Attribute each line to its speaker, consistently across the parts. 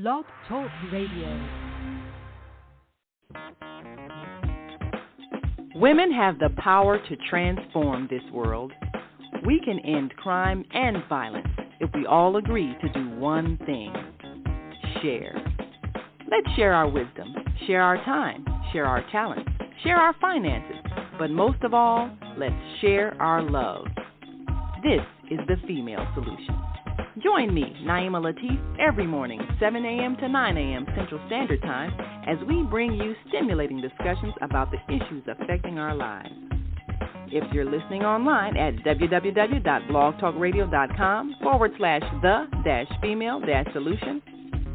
Speaker 1: Blog Talk Radio.
Speaker 2: Women have the power to transform this world. We can end crime and violence if we all agree to do one thing: share. Let's share our wisdom, share our time, share our talents, share our finances, but most of all, let's share our love. This is the Female Solution. Join me, Naima Latif, every morning, 7 a.m. to 9 a.m. Central Standard Time, as we bring you stimulating discussions about the issues affecting our lives. If you're listening online at www.blogtalkradio.com/the-female-solution,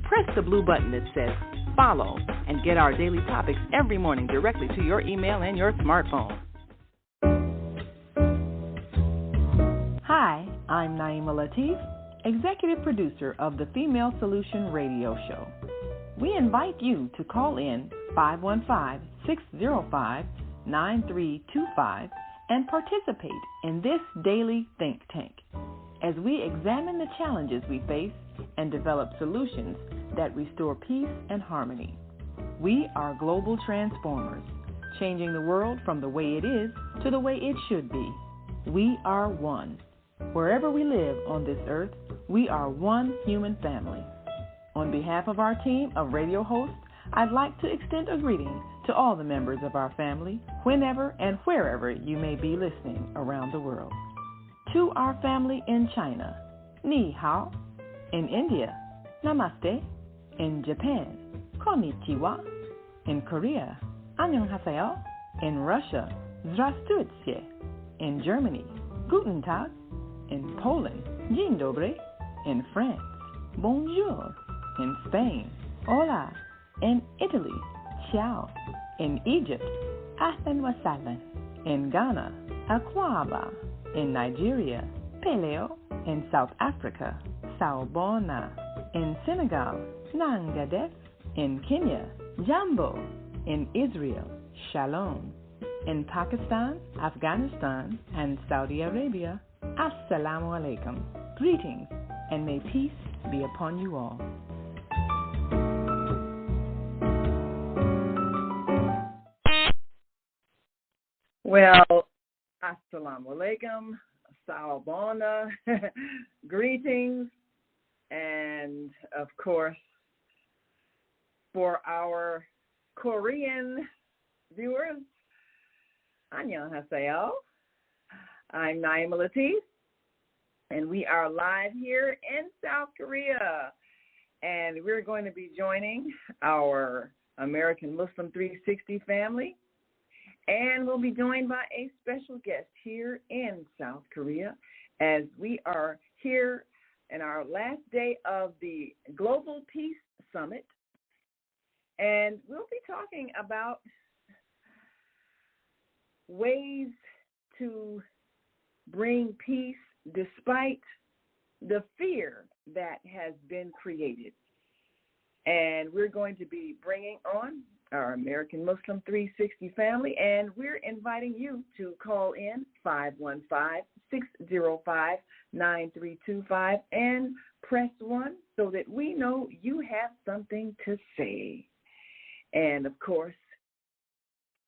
Speaker 2: press the blue button that says follow and get our daily topics every morning directly to your email and your smartphone. Hi, I'm Naima Latif, Executive Producer of the Female Solution Radio Show. We invite you to call in 515-605-9325 and participate in this daily think tank as we examine the challenges we face and develop solutions that restore peace and harmony. We are global transformers, changing the world from the way it is to the way it should be. We are one. Wherever we live on this earth, we are one human family. On behalf of our team of radio hosts, I'd like to extend a greeting to all the members of our family, whenever and wherever you may be listening around the world. To our family in China, Ni Hao. In India, Namaste. In Japan, Konnichiwa. In Korea, Annyeonghaseyo. In Russia, Здравствуйте. In Germany, Guten Tag. In Poland, Dzień dobry. In France, Bonjour. In Spain, Hola. In Italy, Ciao. In Egypt, Ahlan wa sahlan. In Ghana, Akwaba. In Nigeria, Peleo. In South Africa, Sawubona. In Senegal, Nangadef. In Kenya, Jambo. In Israel, Shalom. In Pakistan, Afghanistan, and Saudi Arabia, Assalamu alaikum. Greetings, and may peace be upon you all. Well, assalamu alaikum, sawubona, greetings, and of course, for our Korean viewers, annyeonghaseyo. I'm Naima Latif, and we are live here in South Korea, and we're going to be joining our American Muslim 360 family, and we'll be joined by a special guest here in South Korea as we are here in our last day of the Global Peace Summit, and we'll be talking about ways to bring peace despite the fear that has been created. And we're going to be bringing on our American Muslim 360 family, and we're inviting you to call in 515-605-9325 and press 1 so that we know you have something to say. And, of course,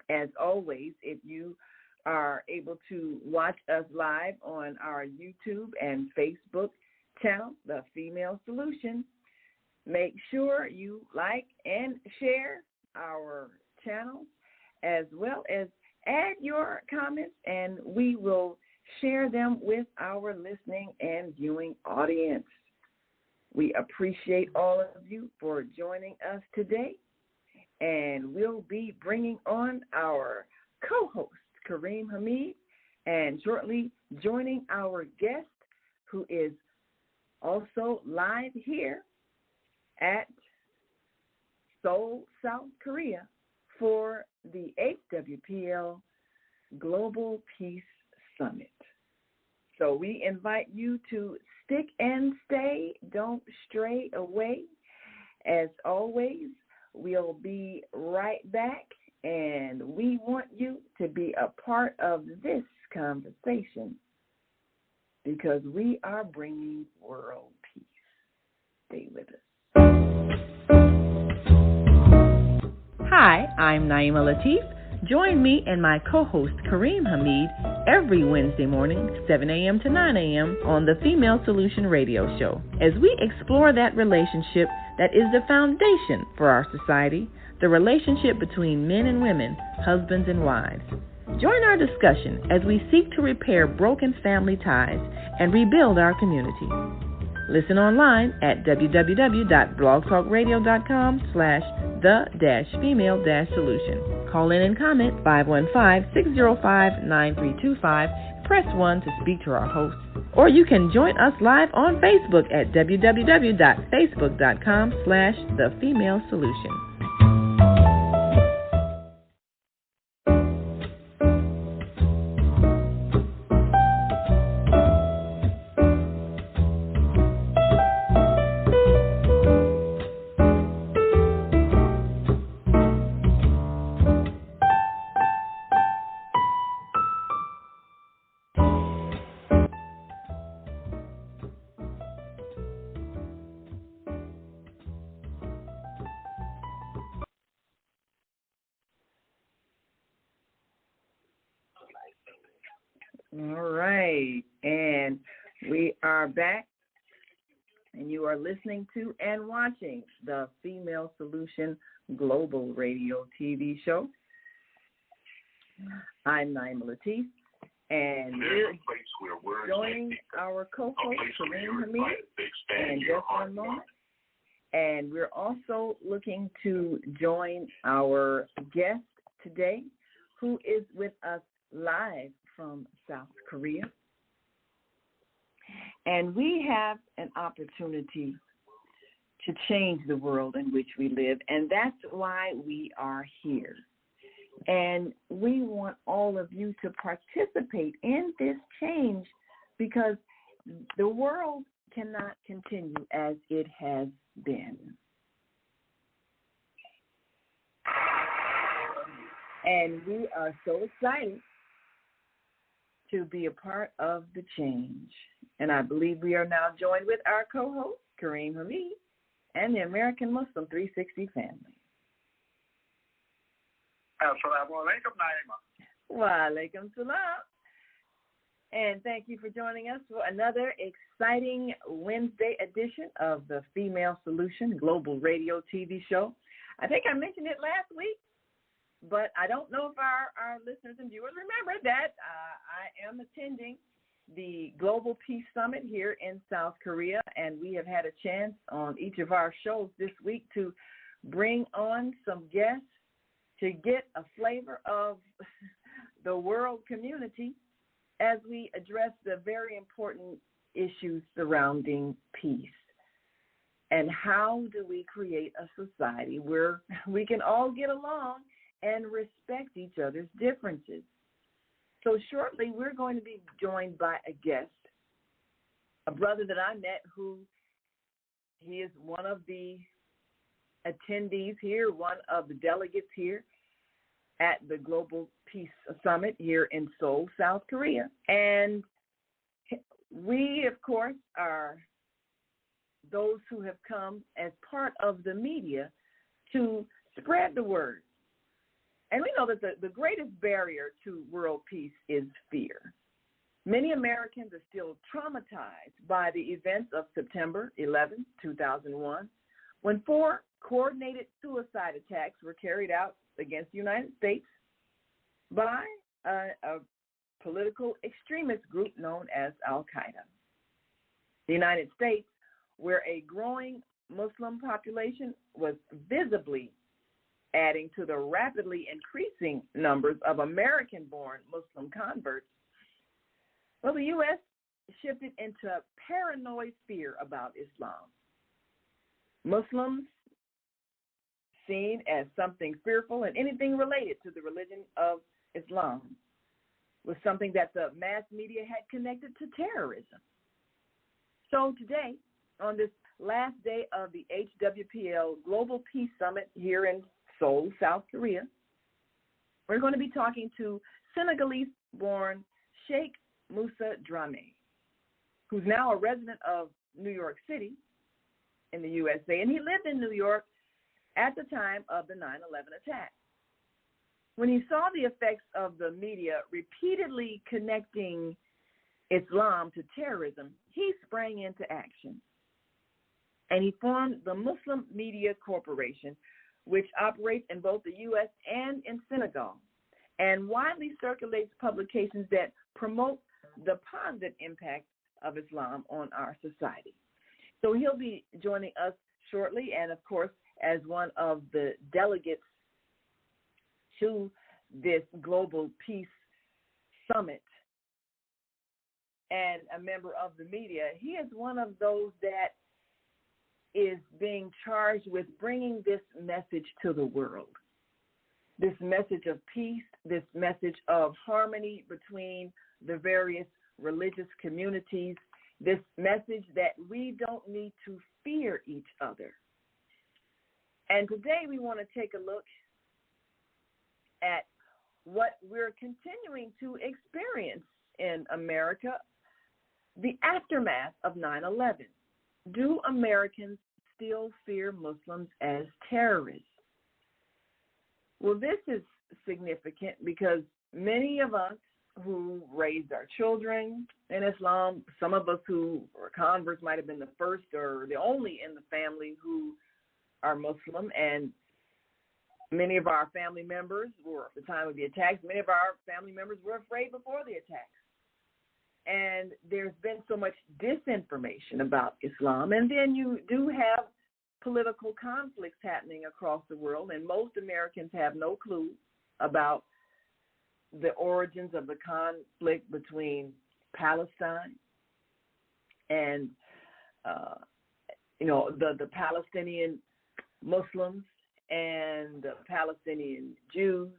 Speaker 2: as always, if you are able to watch us live on our YouTube and Facebook channel, The Female Solution, make sure you like and share our channel, as well as add your comments, and we will share them with our listening and viewing audience. We appreciate all of you for joining us today, and we'll be bringing on our co-host, Kareem Hamid, and shortly joining our guest, who is also live here at Seoul, South Korea, for the HWPL Global Peace Summit. So we invite you to stick and stay, don't stray away. As always, we'll be right back, and we want you to be a part of this conversation because we are bringing world peace. Stay with us. Hi, I'm Naima Latif. Join me and my co-host Kareem Hamid every Wednesday morning, 7 a.m. to 9 a.m. on the Female Solution Radio Show as we explore that relationship that is the foundation for our society, the relationship between men and women, husbands and wives. Join our discussion as we seek to repair broken family ties and rebuild our community. Listen online at www.blogtalkradio.com/the-female-solution. Call in and comment 515-605-9325. Press 1 to speak to our host. Or you can join us live on Facebook at www.facebook.com/the-female-solution. All right, and we are back, and you are listening to and watching the Female Solution Global Radio TV show. I'm Naima Latif, and we're joining our co-host, Kareem Hamid, in just one moment. And we're also looking to join our guest today, who is with us live from South Korea. And we have an opportunity to change the world in which we live, and that's why we are here. And we want all of you to participate in this change, because the world cannot continue as it has been. And we are so excited to be a part of the change. And I believe we are now joined with our co-host, Kareem Hamid, and the American Muslim 360 family.
Speaker 3: Assalamu alaikum, Naima.
Speaker 2: Wa alaikum salam. And thank you for joining us for another exciting Wednesday edition of the Female Solution Global Radio TV show. I think I mentioned it last week, but I don't know if our listeners and viewers remember that I am attending the Global Peace Summit here in South Korea, and we have had a chance on each of our shows this week to bring on some guests to get a flavor of the world community as we address the very important issues surrounding peace. And how do we create a society where we can all get along and respect each other's differences? So shortly, we're going to be joined by a guest, a brother that I met he is one of the attendees here, one of the delegates here at the Global Peace Summit here in Seoul, South Korea. And we, of course, are those who have come as part of the media to spread the word. And we know that the greatest barrier to world peace is fear. Many Americans are still traumatized by the events of September 11, 2001, when 4 coordinated suicide attacks were carried out against the United States by a political extremist group known as al-Qaeda. The United States, where a growing Muslim population was visibly adding to the rapidly increasing numbers of American-born Muslim converts, well, the U.S. shifted into paranoid fear about Islam. Muslims seen as something fearful, and anything related to the religion of Islam was something that the mass media had connected to terrorism. So today, on this last day of the HWPL Global Peace Summit here in Seoul, South Korea, we're going to be talking to Senegalese-born Sheikh Musa Drammeh, who's now a resident of New York City in the USA. And he lived in New York at the time of the 9/11 attack. When he saw the effects of the media repeatedly connecting Islam to terrorism, he sprang into action. And he formed the Muslim Media Corporation, which operates in both the U.S. and in Senegal, and widely circulates publications that promote the positive impact of Islam on our society. So he'll be joining us shortly, and of course, as one of the delegates to this Global Peace Summit and a member of the media, he is one of those that is being charged with bringing this message to the world, this message of peace, this message of harmony between the various religious communities, this message that we don't need to fear each other. And today we want to take a look at what we're continuing to experience in America, the aftermath of 9/11. Do Americans still fear Muslims as terrorists? Well, this is significant because many of us who raised our children in Islam, some of us who were converts might have been the first or the only in the family who are Muslim, and many of our family members were, at the time of the attacks, many of our family members were afraid before the attacks. And there's been so much disinformation about Islam. And then you do have political conflicts happening across the world, and most Americans have no clue about the origins of the conflict between Palestine and, the Palestinian Muslims and the Palestinian Jews.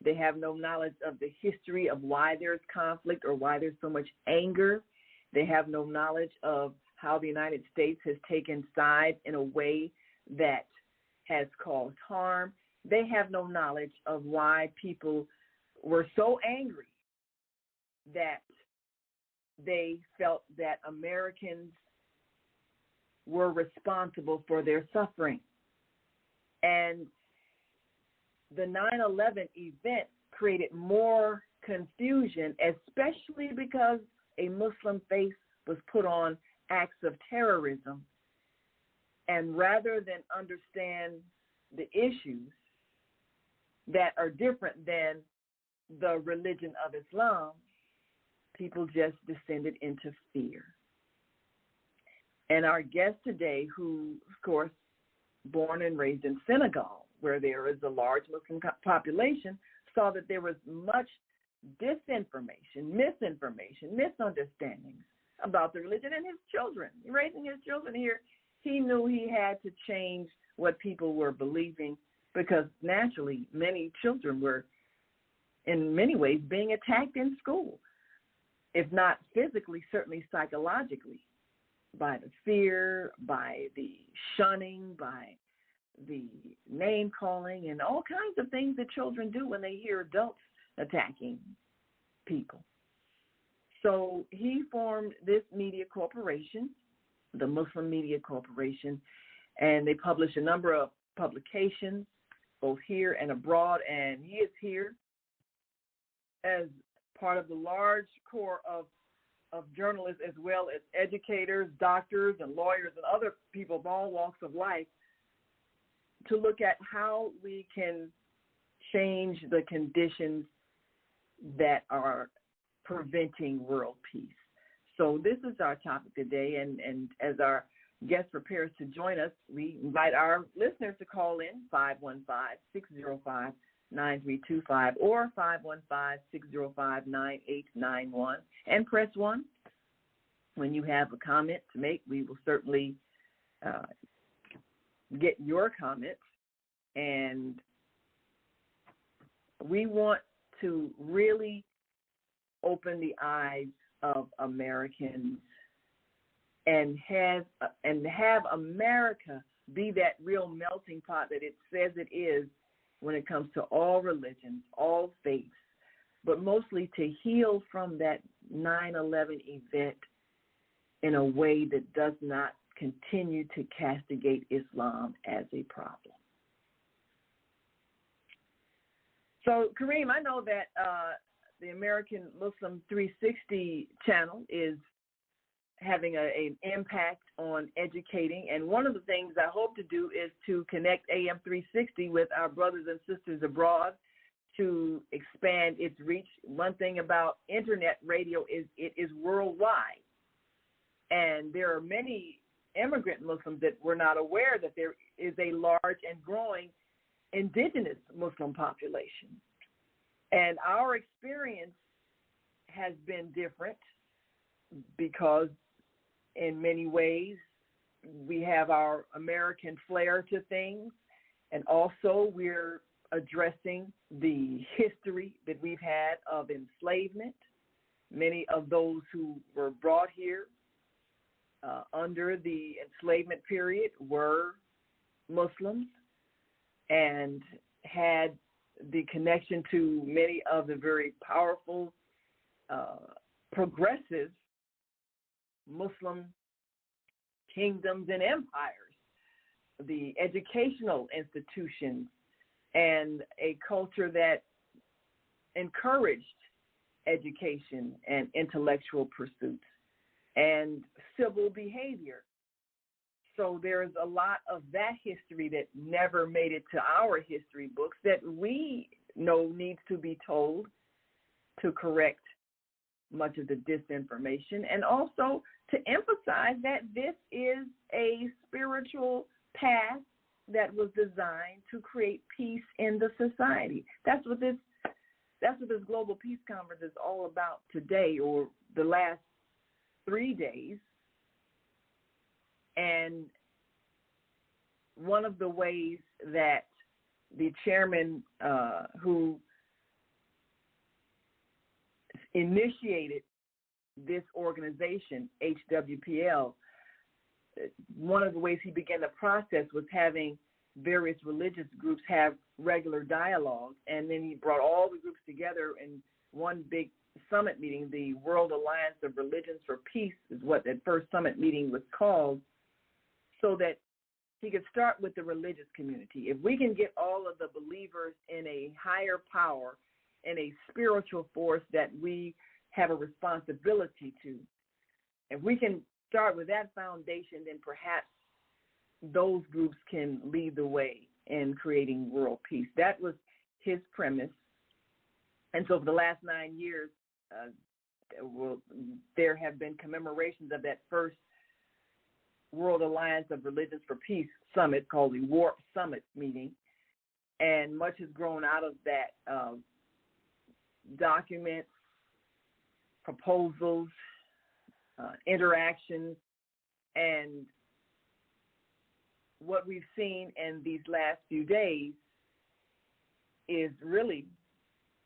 Speaker 2: They have no knowledge of the history of why there's conflict or why there's so much anger. They have no knowledge of how the United States has taken sides in a way that has caused harm. They have no knowledge of why people were so angry that they felt that Americans were responsible for their suffering. And the 9/11 event created more confusion, especially because a Muslim face was put on acts of terrorism. And rather than understand the issues that are different than the religion of Islam, people just descended into fear. And our guest today, who, of course, born and raised in Senegal, where there is a large Muslim population, saw that there was much disinformation, misinformation, misunderstandings about the religion, and his children, raising his children here, he knew he had to change what people were believing, because naturally many children were, in many ways, being attacked in school, if not physically, certainly psychologically, by the fear, by the shunning, by the name calling, and all kinds of things that children do when they hear adults attacking people. So he formed this media corporation, the Muslim Media Corporation, and they publish a number of publications, both here and abroad, and he is here as part of the large core of journalists, as well as educators, doctors, and lawyers, and other people of all walks of life, to look at how we can change the conditions that are preventing world peace. So this is our topic today, and as our guest prepares to join us, we invite our listeners to call in 515-605-9325 or 515-605-9891 and press 1. When you have a comment to make, we will certainly get your comments, and we want to really open the eyes of Americans and have America be that real melting pot that it says it is when it comes to all religions, all faiths, but mostly to heal from that 9/11 event in a way that does not continue to castigate Islam as a problem. So, Kareem, I know that the American Muslim 360 channel is having an impact on educating, and one of the things I hope to do is to connect AM 360 with our brothers and sisters abroad to expand its reach. One thing about internet radio is it is worldwide, and there are many immigrant Muslims that were not aware that there is a large and growing indigenous Muslim population. And our experience has been different because in many ways we have our American flair to things, and also we're addressing the history that we've had of enslavement. Many of those who were brought here under the enslavement period were Muslims and had the connection to many of the very powerful, progressive Muslim kingdoms and empires, the educational institutions, and a culture that encouraged education and intellectual pursuits and civil behavior. So there's a lot of that history that never made it to our history books that we know needs to be told to correct much of the disinformation, and also to emphasize that this is a spiritual path that was designed to create peace in the society. That's what this Global Peace Conference is all about today, or the last 3 days. And one of the ways that the chairman who initiated this organization, HWPL, one of the ways he began the process was having various religious groups have regular dialogue, and then he brought all the groups together in one big summit meeting. The World Alliance of Religions for Peace is what that first summit meeting was called, so that he could start with the religious community. If we can get all of the believers in a higher power and a spiritual force that we have a responsibility to, if we can start with that foundation, then perhaps those groups can lead the way in creating world peace. That was his premise. And so for the last 9 years, there have been commemorations of that first World Alliance of Religions for Peace Summit, called the WARP Summit meeting, and much has grown out of that. Documents, proposals, interactions, and what we've seen in these last few days is really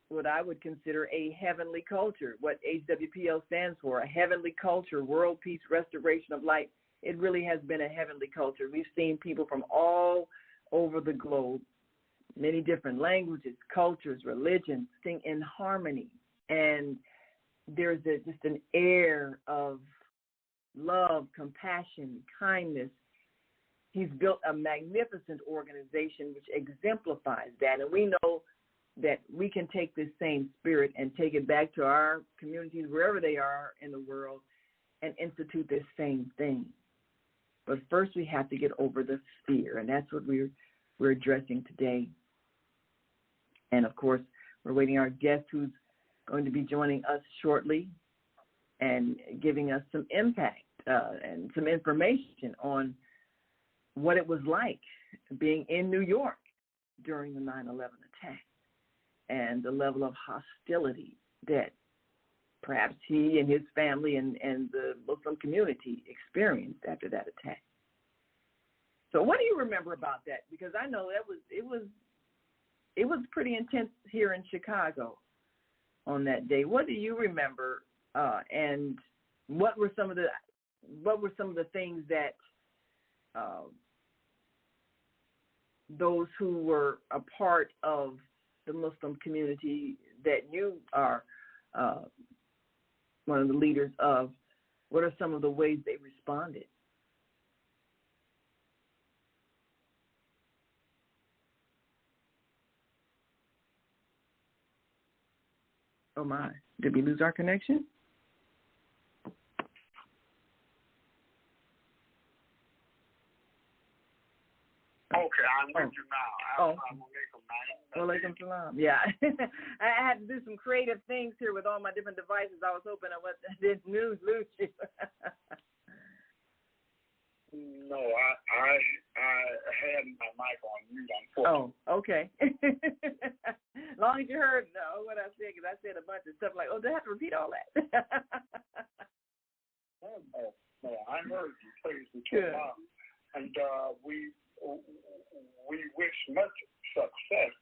Speaker 2: what I would consider a heavenly culture, what HWPL stands for, a heavenly culture, world peace, restoration of light. It really has been a heavenly culture. We've seen people from all over the globe, many different languages, cultures, religions, sing in harmony. And there's just an air of love, compassion, kindness. He's built a magnificent organization which exemplifies that. And we know that we can take this same spirit and take it back to our communities, wherever they are in the world, and institute this same thing. But first we have to get over the fear, and that's what we're addressing today. And, of course, we're waiting our guest who's going to be joining us shortly and giving us some impact and some information on what it was like being in New York during the 9/11 attack and the level of hostility that perhaps he and his family and the Muslim community experienced after that attack. So what do you remember about that? Because I know it was pretty intense here in Chicago on that day. What do you remember, and what were some of the things that those who were a part of the Muslim community that you are one of the leaders of, what are some of the ways they responded? Oh, my. Did we lose our connection?
Speaker 3: Okay, I'm with you now.
Speaker 2: Walaikum salam. Yeah. I had to do some creative things here with all my different devices. I was hoping I didn't lose you.
Speaker 3: No, I had my mic on mute, unfortunately.
Speaker 2: Oh, okay. As long as you heard what I said, because I said a bunch of stuff like, do I have to repeat all that?
Speaker 3: No, I heard you. Praise be to Allah. And we wish much success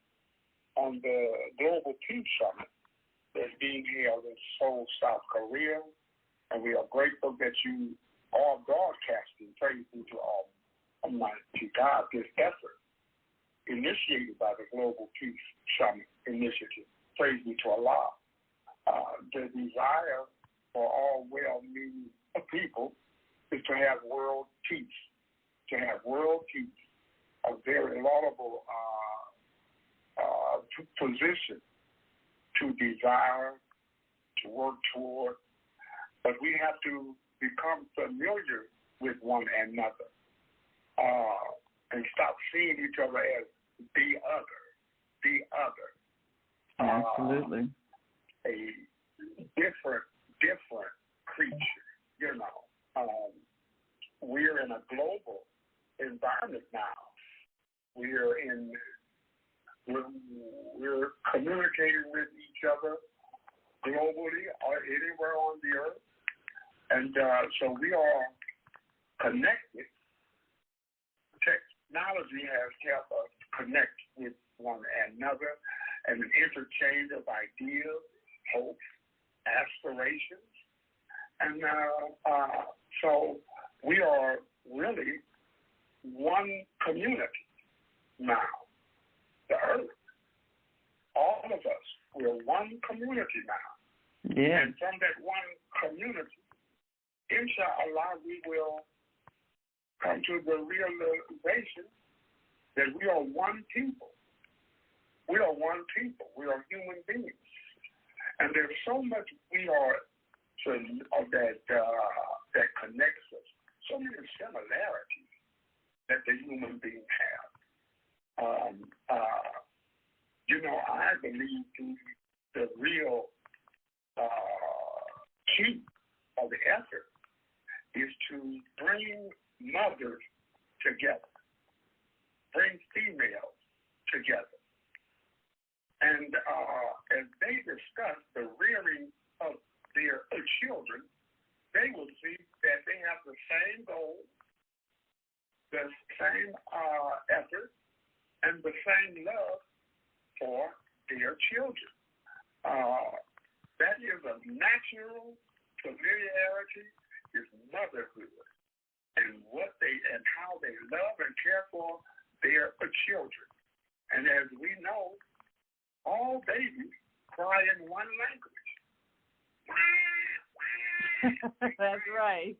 Speaker 3: on the Global Peace Summit that's being held in Seoul, South Korea. And we are grateful that you are broadcasting, praise be to Almighty God, this effort initiated by the Global Peace Summit Initiative. Praise be to Allah. The desire for all well-meaning people is to have world peace. To have world peace, a very laudable position to desire, to work toward, but we have to become familiar with one another and stop seeing each other as the other.
Speaker 2: Absolutely.
Speaker 3: A different creature, you know. We're in a global environment now. We're communicating with each other globally or anywhere on the earth. And so we are connected. Technology has helped us connect with one another and an interchange of ideas, hopes, aspirations. And so we are really one community now. The earth, all of us, we're one community now.
Speaker 2: Yeah.
Speaker 3: And from that one community, inshallah, we will come to the realization that we are one people. We are one people. We are human beings. And there's so much we are that connects us. So many similarities that the human beings have. I believe the real key of the effort is to bring mothers together, bring females together. And as they discuss the rearing of their children, they will see that they have the same goal, the same effort, and the same love for their children. That is a natural familiarity, is motherhood, and how they love and care for their children. And as we know, all babies cry in one language.
Speaker 2: That's right.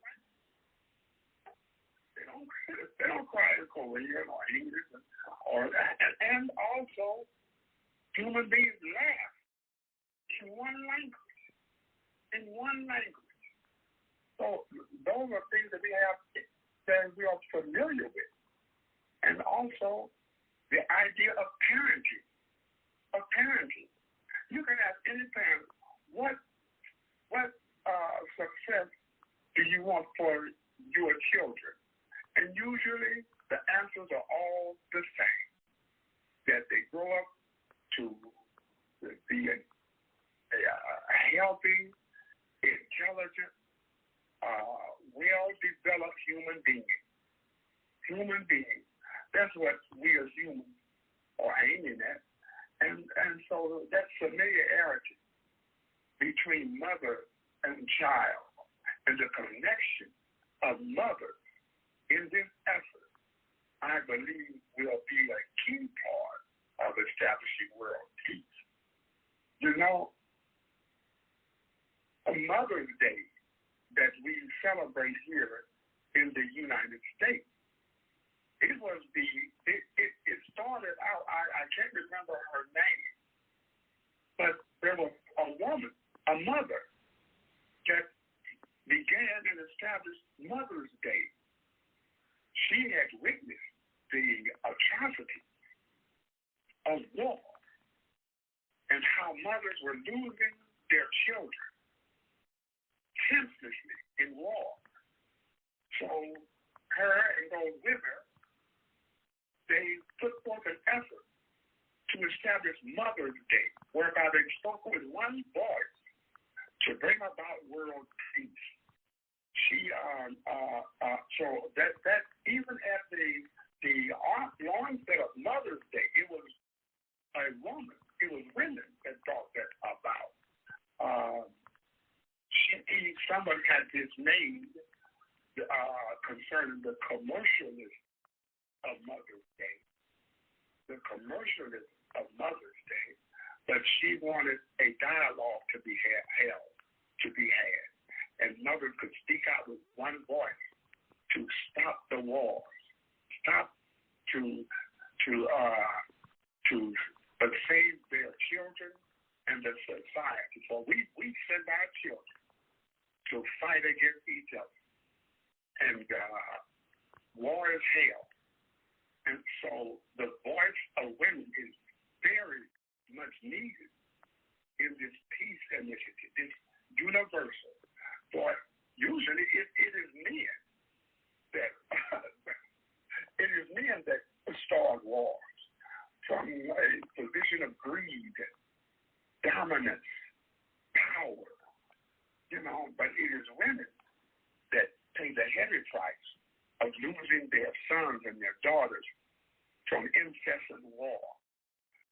Speaker 3: They don't cry in Korean or English, and also human beings laugh in one language. So those are things that we have that we are familiar with, and also the idea of parenting. You can ask any parent, what success do you want for your children? And usually the answers are all the same, that they grow up to be a healthy, intelligent, well-developed human being. That's what we as humans are aiming at. And so that familiarity between mother and child and the connection of mothers in this effort, I believe will be a key part of establishing world peace. You know, a Mother's Day that we celebrate here in the United States, it started out, I can't remember her name, but there was a woman, a mother, that began and established Mother's Day. She had witnessed the atrocity of war and how mothers were losing their children senselessly in war. So her and those women, they put forth an effort to establish Mother's Day, whereby they spoke with one voice to bring about world peace. So that even at the onset of Mother's Day, it was a woman, it was women that brought that about. Somebody had this name concerning the commercialism of Mother's Day. The commercialism of Mother's Day, but she wanted a dialogue to be had, and mothers could speak out with one voice to stop the wars, stop to save their children and the society. So we send our children to fight against each other, and war is hell. And so the voice of women is very much needed in this peace initiative. It's universal. But usually it is men that start wars from a position of greed, dominance, power, but it is women that pay the heavy price of losing their sons and their daughters from incessant war.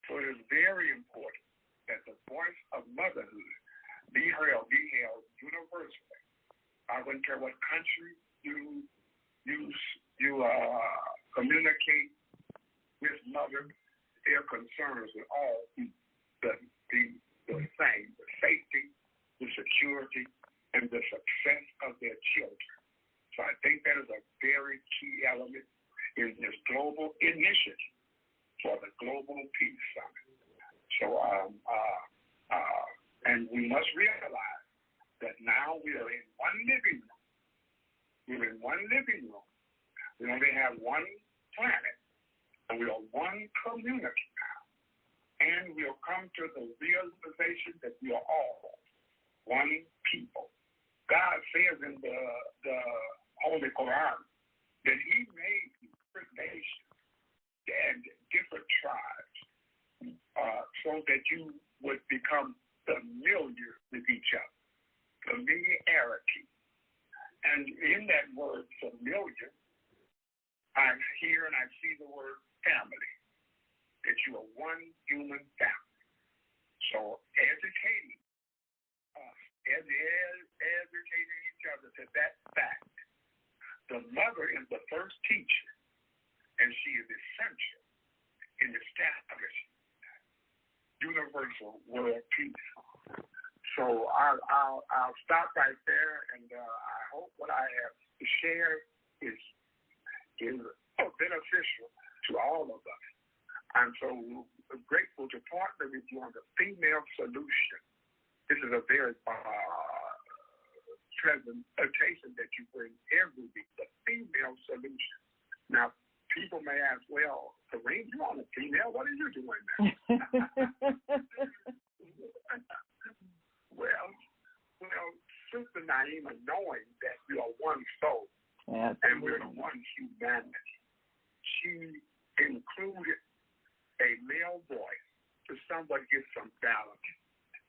Speaker 3: So it is very important that the voice of motherhood be held universally. I wouldn't care what country you communicate with mother, their concerns will all be the same: the safety, the security, and the success of their children. So I think that is a very key element in this global initiative for the Global Peace Summit. So, and we must realize that now we are in one living room. We're in one living room. We only have one planet, and we are one community now. And we'll come to the realization that we are all one people. God says in the Holy Quran that He made different nations and different tribes so that you would become familiar with each other, familiarity. And in that word familiar, I hear and I see the word family, that you are one human family. So educating us, educating each other to that fact. The mother is the first teacher, and she is essential in establishing universal world peace. So I'll stop right there, and I hope what I have to share is beneficial to all of us. I'm so grateful to partner with you on the female solution. This is a very presentation that you bring every week, the female solution. Now, people may ask, well, Kareem, you're on a female. What are you doing now? Well, Sister Naima, knowing that we are one soul, and we're one humanity, she included a male voice to somewhat give some balance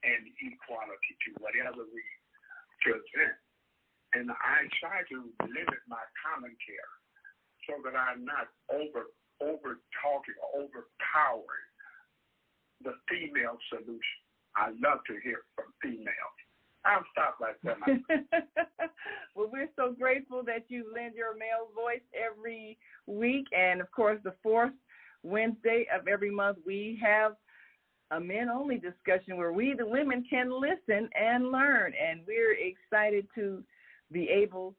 Speaker 3: and equality to whatever we present. And I try to limit my commentary so that I'm not over talking or overpowering the female solution. I love to hear from females. I'll stop right there.
Speaker 2: Well, we're so grateful that you lend your male voice every week. And, of course, the fourth Wednesday of every month, we have a men-only discussion where we, the women, can listen and learn. And we're excited to be able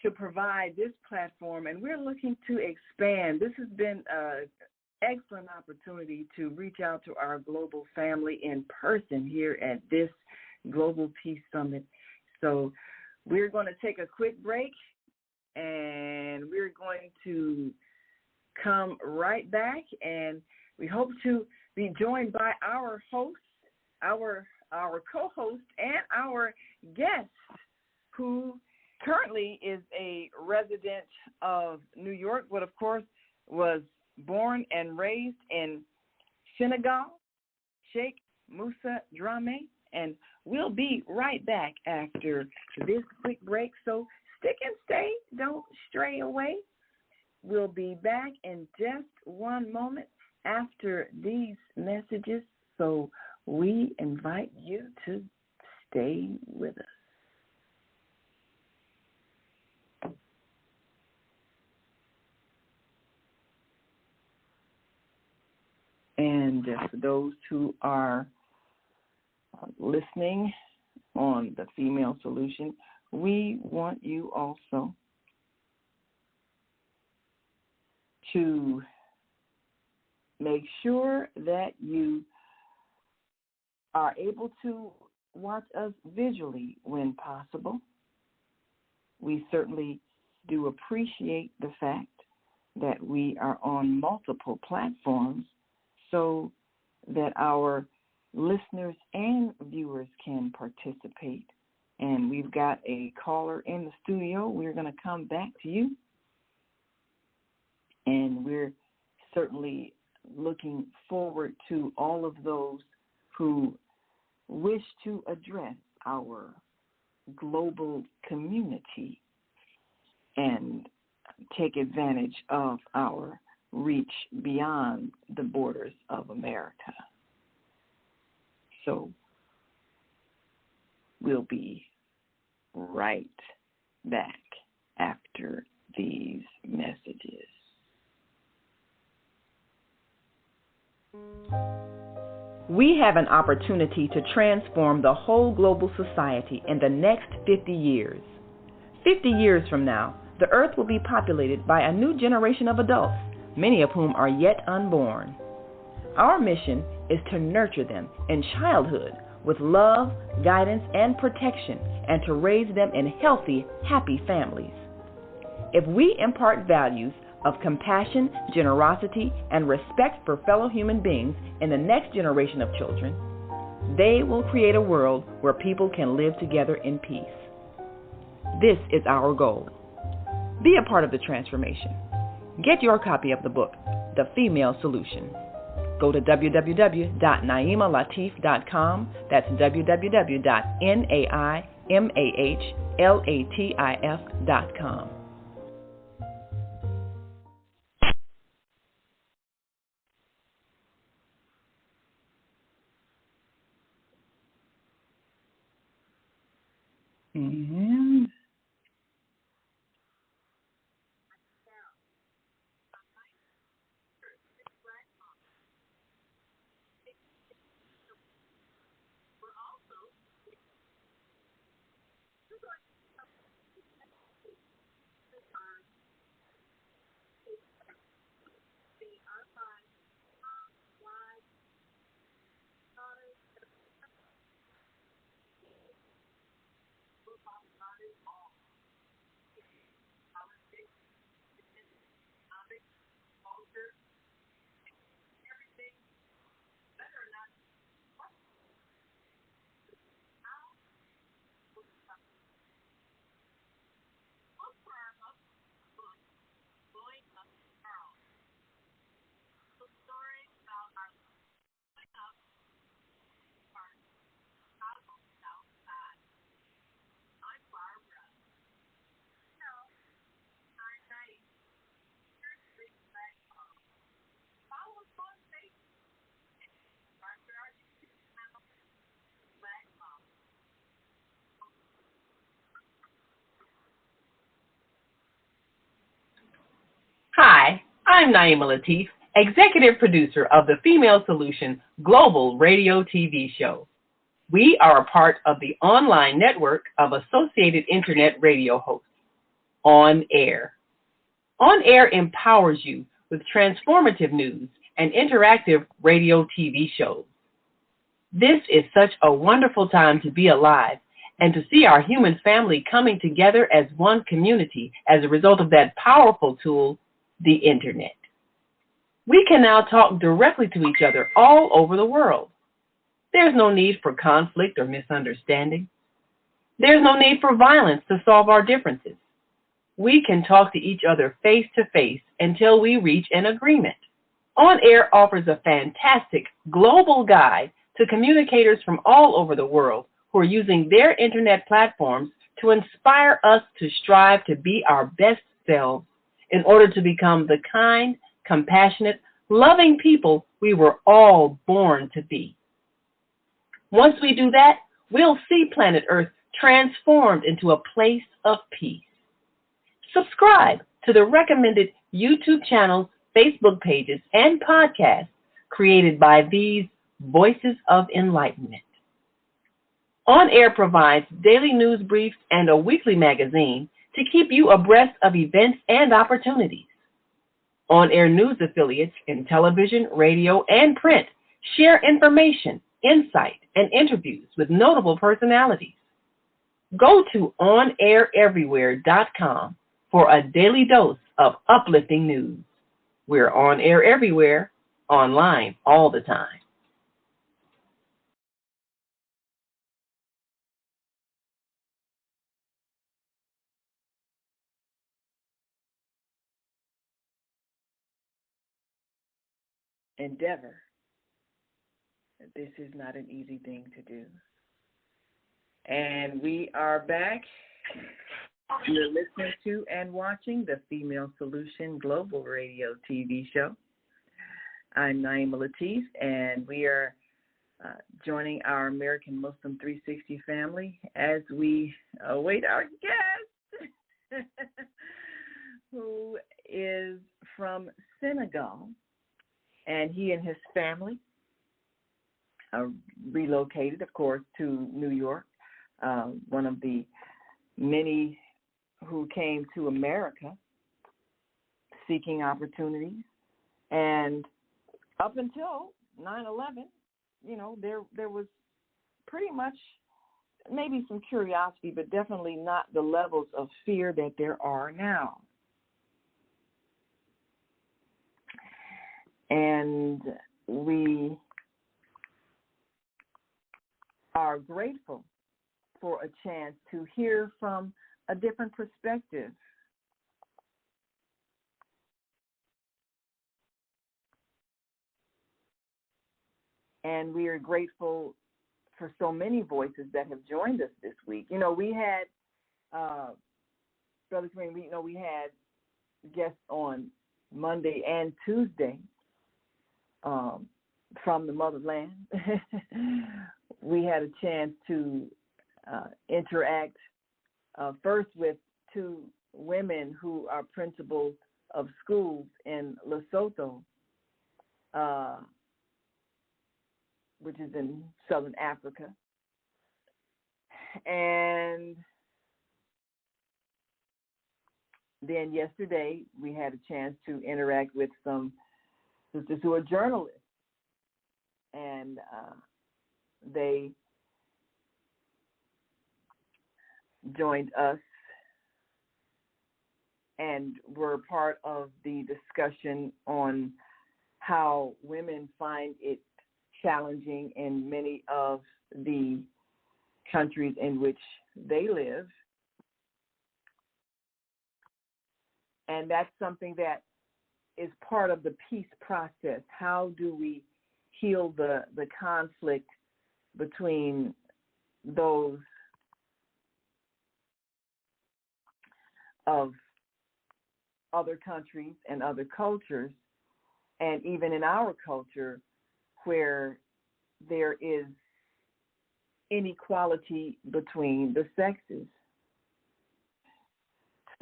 Speaker 2: to provide this platform. And we're looking to expand. This has been excellent opportunity to reach out to our global family in person here at this Global Peace Summit. So we're going to take a quick break, and we're going to come right back, and we hope to be joined by our host, our co-host, and our guest, who currently is a resident of New York, but of course was born and raised in Senegal, Sheikh Musa Drammeh, and we'll be right back after this quick break. So stick and stay, don't stray away. We'll be back in just one moment after these messages, so we invite you to stay with us. And for those who are listening on the Female Solution, we want you also to make sure that you are able to watch us visually when possible. We certainly do appreciate the fact that we are on multiple platforms so that our listeners and viewers can participate. And we've got a caller in the studio. We're going to come back to you. And we're certainly looking forward to all of those who wish to address our global community and take advantage of our reach beyond the borders of America. So we'll be right back after these messages. We have an opportunity to transform the whole global society in the next 50 years. 50 years from now, the earth will be populated by a new generation of adults, many of whom are yet unborn. Our mission is to nurture them in childhood with love, guidance, and protection, and to raise them in healthy, happy families. If we impart values of compassion, generosity, and respect for fellow human beings in the next generation of children, they will create a world where people can live together in peace. This is our goal. Be a part of the transformation. Get your copy of the book, The Female Solution. Go to www.naimalatif.com. That's www.naimalatif.com. Mm-hmm.
Speaker 4: Hi, I'm Naima Latif, executive producer of the Female Solution Global Radio TV show. We are a part of the online network of Associated Internet radio hosts, On Air. On Air empowers you with transformative news and interactive radio TV shows. This is such a wonderful time to be alive and to see our human family coming together as one community as a result of that powerful tool, the internet. We can now talk directly to each other all over the world. There's no need for conflict or misunderstanding. There's no need for violence to solve our differences. We can talk to each other face to face until we reach an agreement. On Air offers a fantastic global guide to communicators from all over the world who are using their internet platforms to inspire us to strive to be our best selves in order to become the kind, compassionate, loving people we were all born to be. Once we do that, we'll see planet Earth transformed into a place of peace. Subscribe to the recommended YouTube channels, Facebook pages, and podcasts created by these Voices of Enlightenment. On Air provides daily news briefs and a weekly magazine to keep you abreast of events and opportunities. On Air news affiliates in television, radio, and print share information, insight, and interviews with notable personalities. Go to onaireverywhere.com for a daily dose of uplifting news. We're on air everywhere, online all the time.
Speaker 2: Endeavor. This is not an easy thing to do. And we are back. You're listening to and watching the Female Solution Global Radio TV show. I'm Naima Latif, and we are joining our American Muslim 360 family as we await our guest, who is from Senegal, and he and his family relocated, of course, to New York, one of the many who came to America seeking opportunities. And up until 9/11, you know, there was pretty much maybe some curiosity, but definitely not the levels of fear that there are now. And we are grateful for a chance to hear from a different perspective. And we are grateful for so many voices that have joined us this week. You know, we had, Brother Kareem, we had guests on Monday and Tuesday from the motherland. We had a chance to interact first with two women who are principals of schools in Lesotho, which is in Southern Africa. And then yesterday we had a chance to interact with some sisters who are journalists, and they joined us and were part of the discussion on how women find it challenging in many of the countries in which they live. And that's something that is part of the peace process. How do we heal the conflict between those of other countries and other cultures, and even in our culture where there is inequality between the sexes.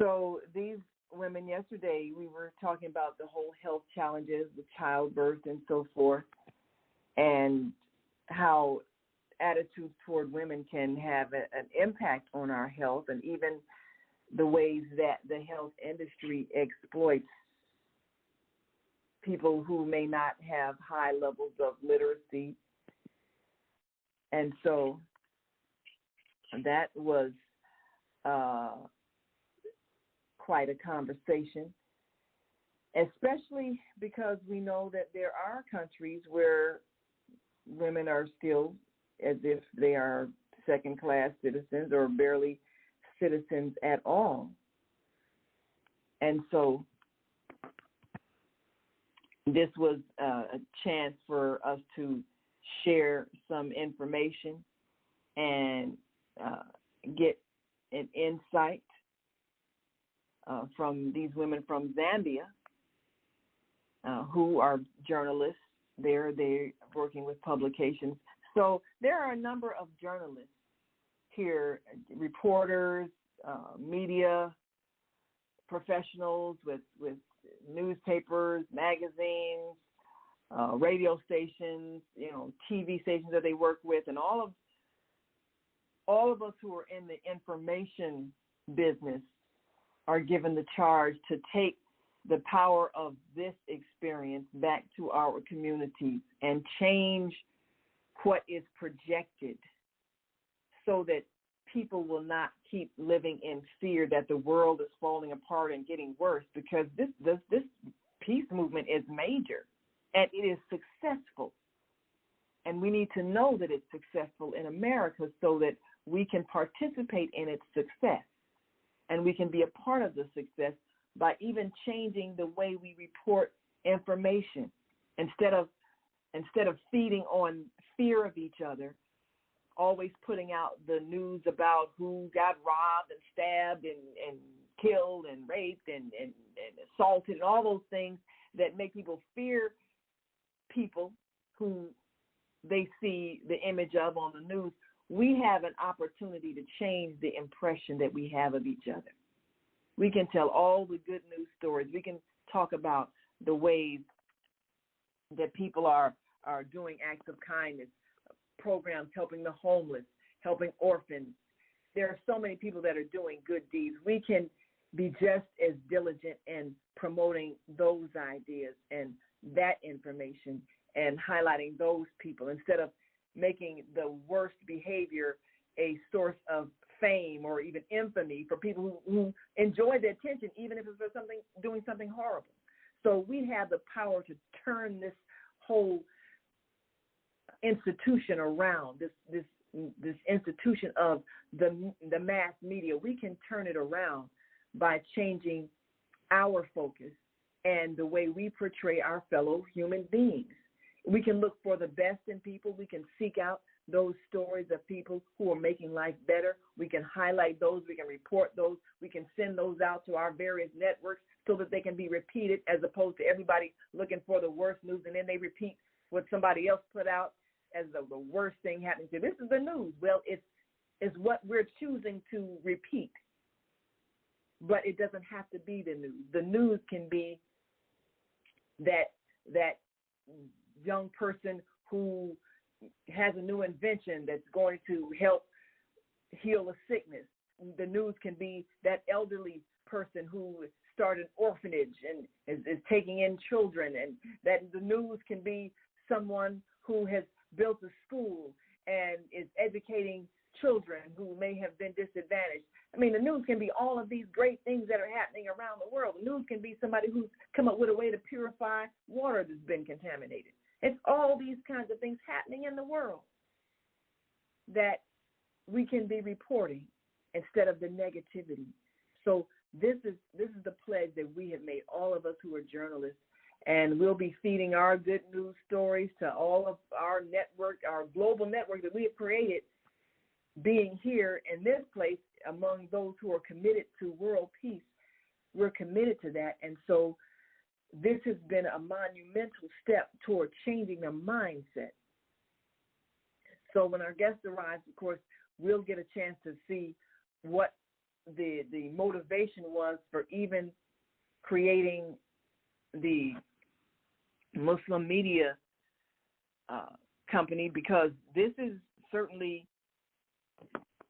Speaker 2: So these women yesterday, we were talking about the whole health challenges with childbirth and so forth, and how attitudes toward women can have an impact on our health, and even the ways that the health industry exploits people who may not have high levels of literacy. And so that was quite a conversation, especially because we know that there are countries where women are still as if they are second-class citizens or barely citizens at all. And so this was a chance for us to share some information and get an insight from these women from Zambia who are journalists. They're working with publications. So there are a number of journalists here, reporters, media professionals with newspapers, magazines, radio stations, TV stations that they work with, and all of us who are in the information business are given the charge to take the power of this experience back to our communities and change what is projected so that people will not keep living in fear that the world is falling apart and getting worse, because this peace movement is major and it is successful. And we need to know that it's successful in America so that we can participate in its success and we can be a part of the success by even changing the way we report information. Instead of feeding on fear of each other, always putting out the news about who got robbed and stabbed and killed and raped and assaulted and all those things that make people fear people who they see the image of on the news. We have an opportunity to change the impression that we have of each other. We can tell all the good news stories. We can talk about the ways that people are doing acts of kindness, programs helping the homeless, helping orphans. There are so many people that are doing good deeds. We can be just as diligent in promoting those ideas and that information and highlighting those people instead of making the worst behavior a source of fame or even infamy for people who enjoy the attention, even if it's for doing something horrible. So we have the power to turn this whole institution around, this institution of the mass media. We can turn it around by changing our focus and the way we portray our fellow human beings. We can look for the best in people. We can seek out those stories of people who are making life better. We can highlight those. We can report those. We can send those out to our various networks so that they can be repeated, as opposed to everybody looking for the worst news and then they repeat what somebody else put out as the worst thing happening to. This is the news. Well, it's what we're choosing to repeat. But it doesn't have to be the news. The news can be that young person who has a new invention that's going to help heal a sickness. The news can be that elderly person who started an orphanage and is taking in children, and that the news can be someone who has built a school and is educating children who may have been disadvantaged. I mean, the news can be all of these great things that are happening around the world. The news can be somebody who's come up with a way to purify water that's been contaminated. It's all these kinds of things happening in the world that we can be reporting instead of the negativity. So this is the pledge that we have made, all of us who are journalists, and we'll be feeding our good news stories to all of our network, our global network that we have created, being here in this place among those who are committed to world peace. We're committed to that, and so this has been a monumental step toward changing the mindset. So when our guest arrives, of course, we'll get a chance to see what the motivation was for even creating the Muslim media company, because this is certainly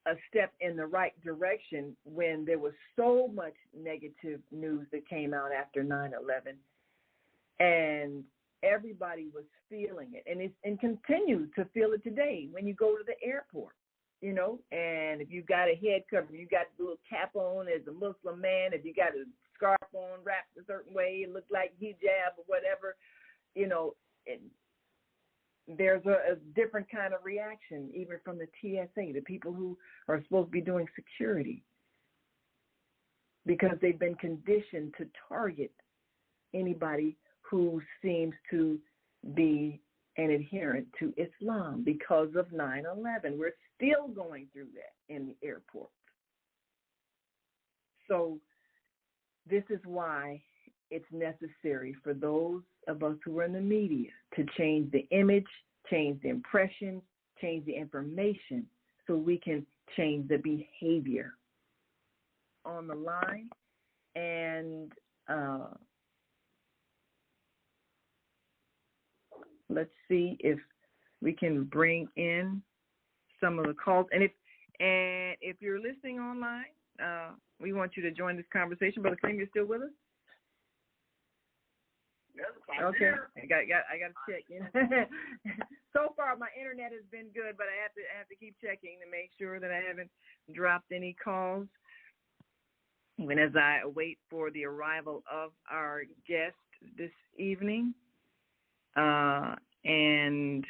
Speaker 2: a step in the right direction when there was so much negative news that came out after 9/11.
Speaker 5: And everybody was feeling it, and continues to feel it today when you go to the airport, you know. And if you got a head cover, you got a little cap on as a Muslim man, if you got a scarf on wrapped a certain way, it looked like hijab or whatever, you know, there's a different kind of reaction, even from the TSA, the people who are supposed to be doing security, because they've been conditioned to target anybody who seems to be an adherent to Islam because of 9/11. We're still going through that in the airport. So this is why it's necessary for those of us who are in the media to change the image, change the impression, change the information, so we can change the behavior. On the line, and let's see if we can bring in some of the calls. And if you're listening online, we want you to join this conversation. Brother Kareem, you're still with us?
Speaker 3: Yes, I'm
Speaker 5: okay.
Speaker 3: here.
Speaker 5: I got to check. You know? So far, my internet has been good, but I have to keep checking to make sure that I haven't dropped any calls. Even as I await for the arrival of our guest this evening, and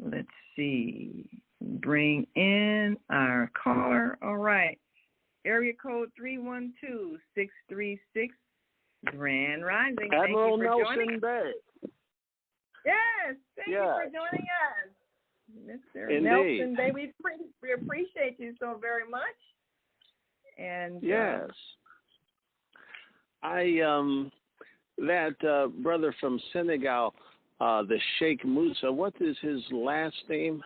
Speaker 5: let's see, bring in our caller. All right. Area code 312-636, Grand Rising.
Speaker 6: Admiral
Speaker 5: Thank you for
Speaker 6: Nelson
Speaker 5: joining us.
Speaker 6: Bay.
Speaker 5: Yes, thank you for joining us. Mr.
Speaker 6: Indeed.
Speaker 5: Nelson Bay, we appreciate you so very much. And
Speaker 6: yes. That brother from Senegal, the Sheikh Musa, what is his last name?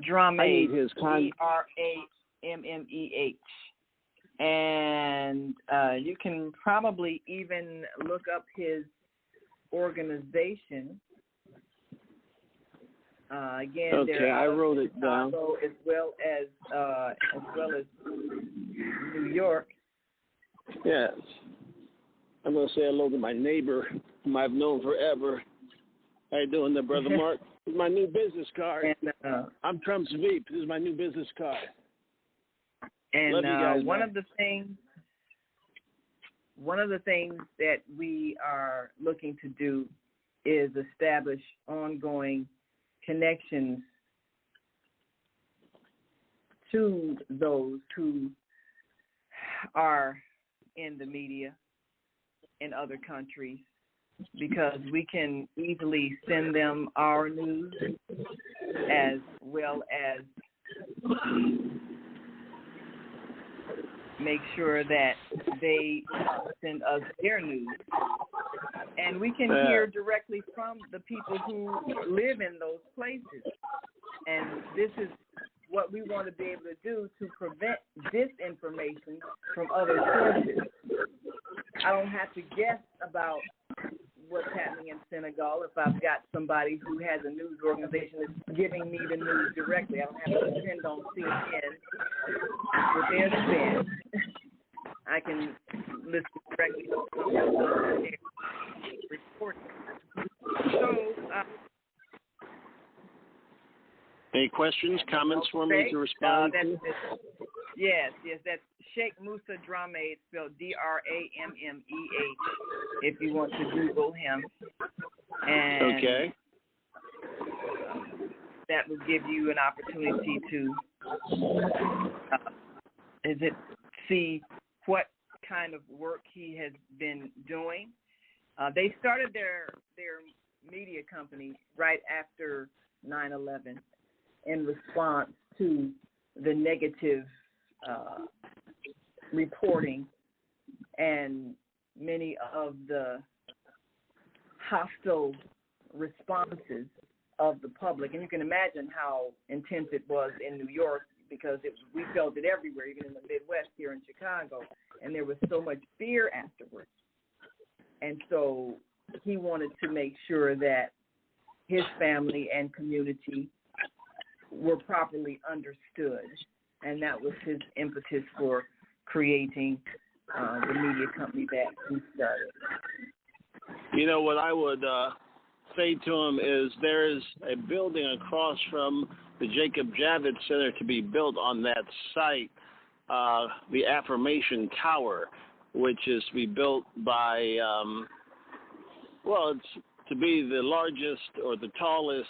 Speaker 5: Drammeh,
Speaker 6: his
Speaker 5: Drammeh. And you can probably even look up his organization. Again,
Speaker 6: okay, I wrote it down.
Speaker 5: As well as New York.
Speaker 6: Yes. I'm going to say hello to my neighbor, whom I've known forever. How you doing there, Brother Mark? This is my new business card.
Speaker 5: And,
Speaker 6: I'm Trump's Veep. This is my new business card.
Speaker 5: And
Speaker 6: Love you guys,
Speaker 5: one of the things that we are looking to do is establish ongoing connections to those who are in the media in other countries, because we can easily send them our news as well as make sure that they send us their news. And we can hear directly from the people who live in those places. And this is what we want to be able to do to prevent disinformation from other sources. I don't have to guess about what's happening in Senegal if I've got somebody who has a news organization that's giving me the news directly. I don't have to depend on CNN with their spin. I can listen directly to someone reporting. So,
Speaker 6: any questions, comments for me to respond to?
Speaker 5: Yes, that's Sheikh Musa Drammeh. It's spelled Drammeh. If you want to Google him, and
Speaker 6: okay,
Speaker 5: that will give you an opportunity to see what kind of work he has been doing. They started their media company right after 9/11 in response to the negative reporting and many of the hostile responses of the public. And you can imagine how intense it was in New York, because we felt it everywhere, even in the Midwest here in Chicago, and there was so much fear afterwards. And so he wanted to make sure that his family and community were properly understood, and that was his impetus for creating the media company that we started.
Speaker 6: You know, what I would say to him is there is a building across from the Jacob Javits Center to be built on that site, the Affirmation Tower, which is to be built by, it's to be the largest or the tallest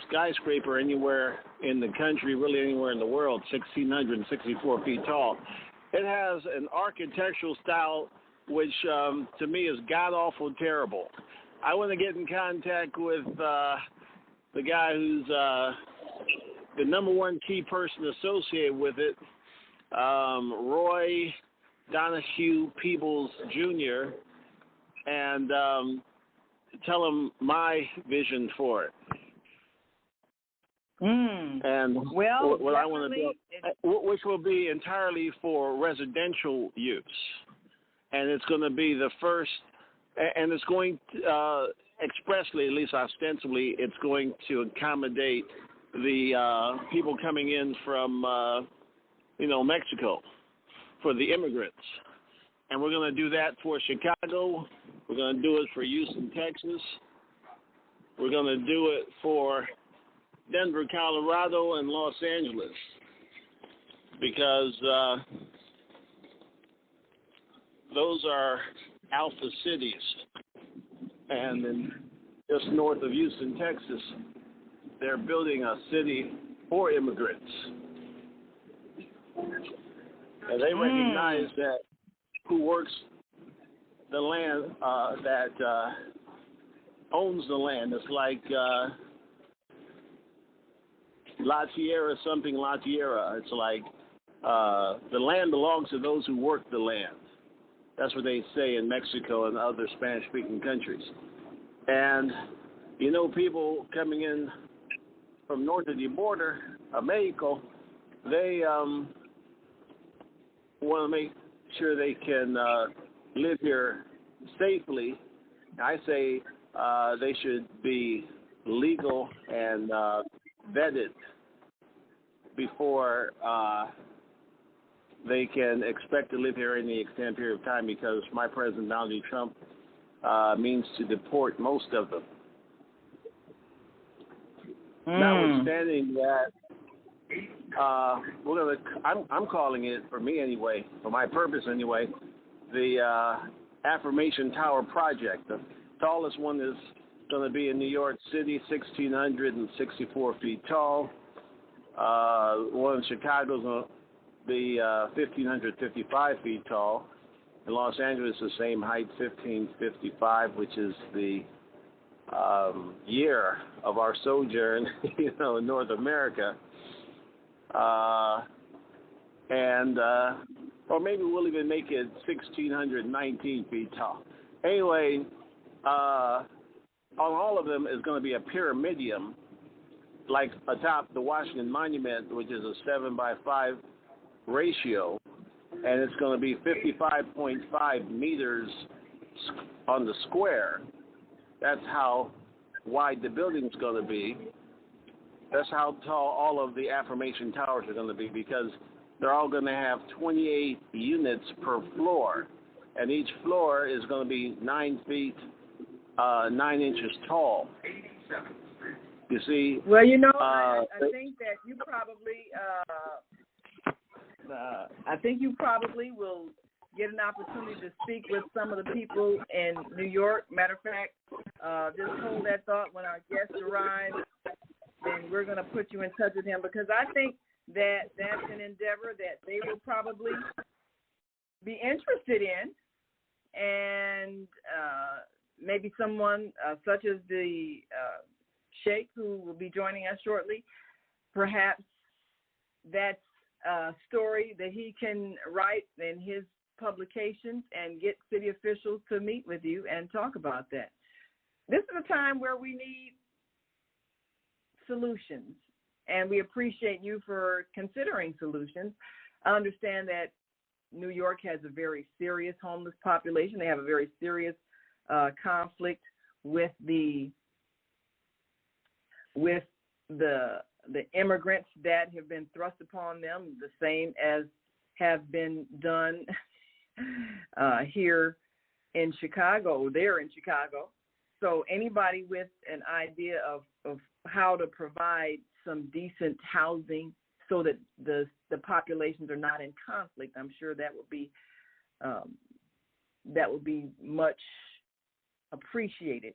Speaker 6: skyscraper anywhere in the country, really anywhere in the world, 1,664 feet tall. It has an architectural style which to me is god-awful terrible. I want to get in contact with the guy who's the number one key person associated with it, Roy Donahue Peebles Jr., and tell him my vision for it. And what I want to do, which will be entirely for residential use. And it's going to be the first, and it's going to, expressly, at least ostensibly, it's going to accommodate the people coming in from, Mexico, for the immigrants. And we're going to do that for Chicago. We're going to do it for Houston, Texas. We're going to do it for Denver, Colorado, and Los Angeles, because those are alpha cities. And then just north of Houston, Texas, they're building a city for immigrants. And they recognize that who works the land, that owns the land. It's like La Tierra, something La Tierra. It's like the land belongs to those who work the land. That's what they say in Mexico and other Spanish-speaking countries. And, people coming in from north of the border of Mexico, they want to make sure they can live here safely. I say they should be legal and vetted before they can expect to live here any extended period of time, because my President Donald J. Trump means to deport most of them. Notwithstanding that, I'm calling it, for me anyway, for my purpose anyway, the Affirmation Tower Project. The tallest one is going to be in New York City, 1,664 feet tall. One in Chicago is going to be 1,555 feet tall. In Los Angeles, the same height, 1,555, which is the year of our sojourn, in North America. Or maybe we'll even make it 1,619 feet tall. Anyway, on all of them is going to be a pyramidium, like atop the Washington Monument, which is a 7:5 ratio, and it's going to be 55.5 meters on the square. That's how wide the building's going to be. That's how tall all of the Affirmation Towers are going to be, because they're all going to have 28 units per floor, and each floor is going to be 9 feet, 9 inches tall. You see?
Speaker 5: Well, I think that you probably, will get an opportunity to speak with some of the people in New York. Matter of fact, just hold that thought when our guest arrives, and we're going to put you in touch with him, because I think that that's an endeavor that they will probably be interested in, and maybe someone such as the Sheikh, who will be joining us shortly, perhaps that's a story that he can write in his publications and get city officials to meet with you and talk about that. This is a time where we need solutions, and we appreciate you for considering solutions. I understand that New York has a very serious homeless population. They have a very serious conflict with the immigrants that have been thrust upon them, the same as have been done here in Chicago, there in Chicago. So anybody with an idea of how to provide some decent housing so that the populations are not in conflict, I'm sure that would be much appreciated.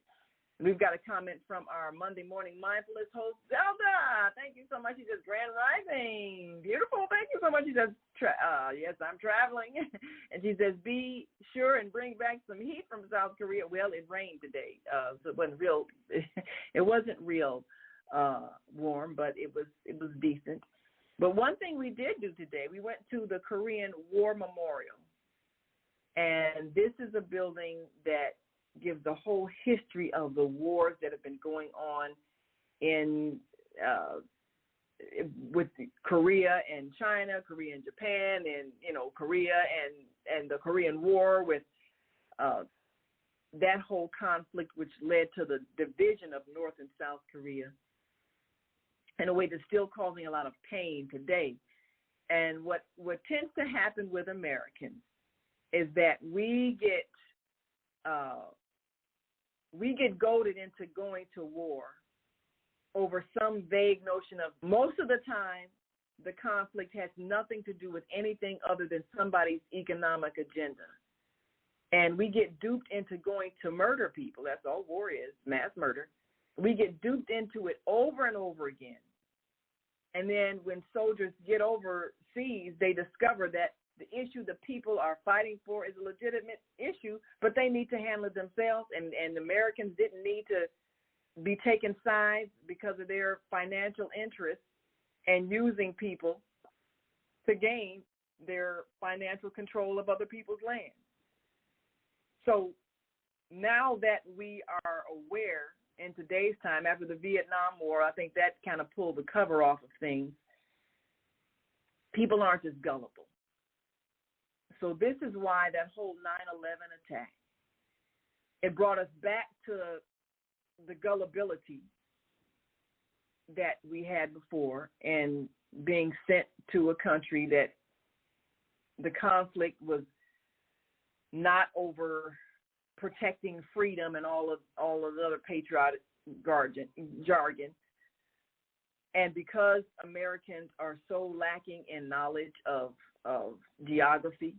Speaker 5: We've got a comment from our Monday Morning Mindfulness host, Zelda. Thank you so much. She says, Grand Rising. Beautiful. Thank you so much. She says, yes, I'm traveling. And she says, be sure and bring back some heat from South Korea. Well, it rained today, so it wasn't real. It wasn't real warm, but it was decent. But one thing we did do today, we went to the Korean War Memorial. And this is a building that gives the whole history of the wars that have been going on in with Korea and China, Korea and Japan, and Korea and the Korean War, with that whole conflict which led to the division of North and South Korea in a way that's still causing a lot of pain today. And what tends to happen with Americans is that we get goaded into going to war over some vague notion of, most of the time, the conflict has nothing to do with anything other than somebody's economic agenda. And we get duped into going to murder people. That's all war is, mass murder. We get duped into it over and over again. And then when soldiers get overseas, they discover that the issue the people are fighting for is a legitimate issue, but they need to handle it themselves, and Americans didn't need to be taking sides because of their financial interests and using people to gain their financial control of other people's land. So now that we are aware in today's time, after the Vietnam War, I think that kind of pulled the cover off of things. People aren't as gullible. So this is why that whole 9/11 attack, it brought us back to the gullibility that we had before, and being sent to a country that the conflict was not over protecting freedom and all of the other patriotic jargon. And because Americans are so lacking in knowledge of geography,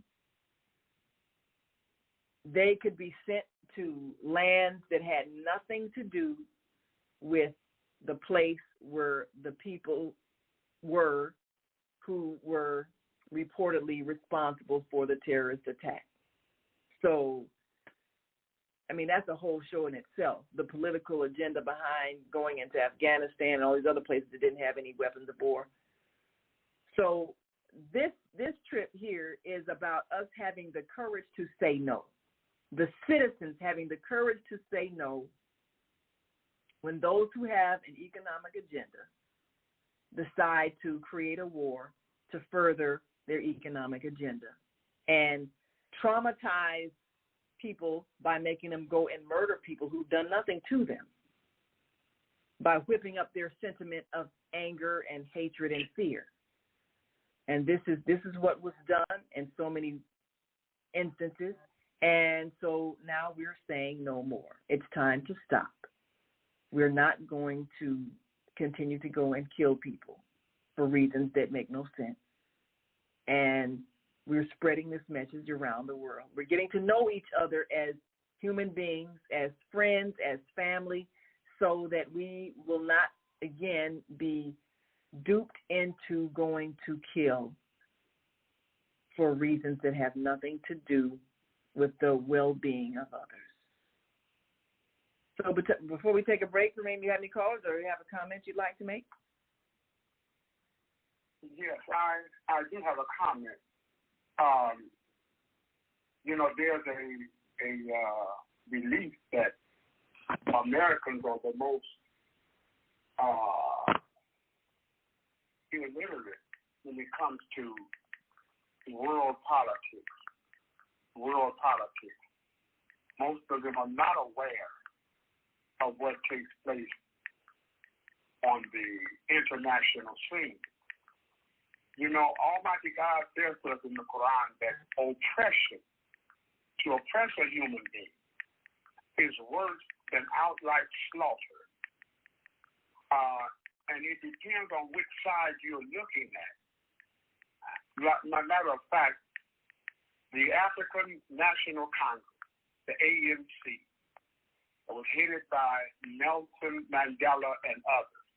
Speaker 5: they could be sent to lands that had nothing to do with the place where the people were who were reportedly responsible for the terrorist attack. So, I mean, that's a whole show in itself, the political agenda behind going into Afghanistan and all these other places that didn't have any weapons of war. So this trip here is about us having the courage to say no. The citizens having the courage to say no when those who have an economic agenda decide to create a war to further their economic agenda and traumatize people by making them go and murder people who've done nothing to them, by whipping up their sentiment of anger and hatred and fear. And this is what was done in so many instances. And so now we're saying no more. It's time to stop. We're not going to continue to go and kill people for reasons that make no sense. And we're spreading this message around the world. We're getting to know each other as human beings, as friends, as family, so that we will not, again, be duped into going to kill for reasons that have nothing to do with the well-being of others. So before we take a break, Raheem, you have any callers or you have a comment you'd like to make?
Speaker 3: Yes, I do have a comment. There's a belief that Americans are the most illiterate when it comes to world politics. Most of them are not aware of what takes place on the international scene. Almighty God says to us in the Quran that oppression to oppress a human being is worse than outright slaughter. And it depends on which side you're looking at. Matter of fact, the African National Congress, the ANC, was headed by Nelson Mandela and others.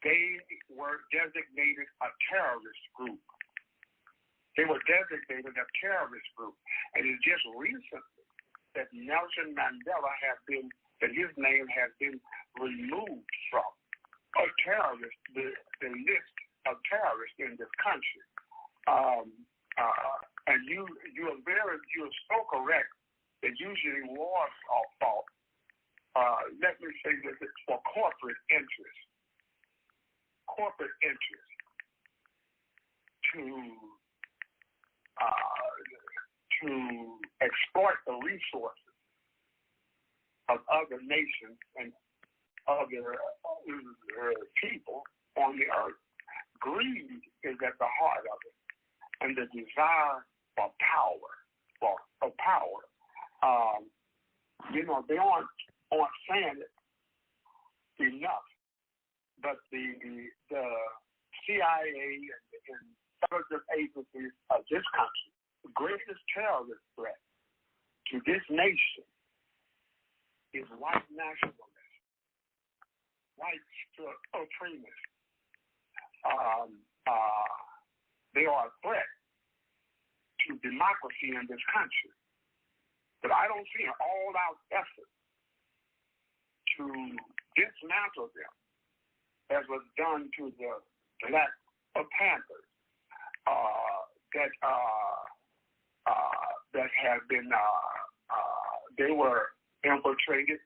Speaker 3: They were designated a terrorist group. And it's just recently that Nelson Mandela his name has been removed from a terrorist, the list of terrorists in this country. And you're so correct that usually wars are fought. Let me say this: it's for corporate interest. Corporate interest to exploit the resources of other nations and other people on the earth. Greed is at the heart of it, and the desire for power. They aren't saying it enough, but the CIA and intelligence agencies of this country, the greatest terrorist threat to this nation is white nationalists, white supremacists. They are a threat to democracy in this country. But I don't see an all-out effort to dismantle them as was done to the Black Panthers that have been, they were infiltrated,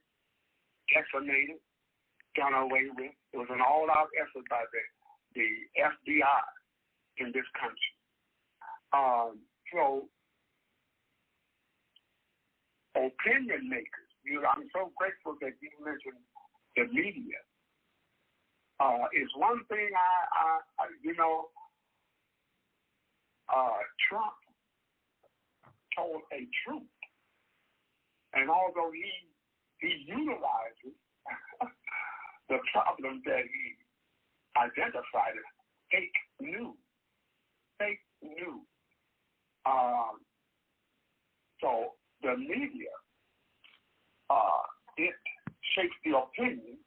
Speaker 3: decimated, done away with. It was an all-out effort by the FBI in this country. So opinion makers, I'm so grateful that you mentioned the media. Is one thing Trump told a truth, and although he utilizes the problem that he identified as fake news. So the media, it shapes the opinion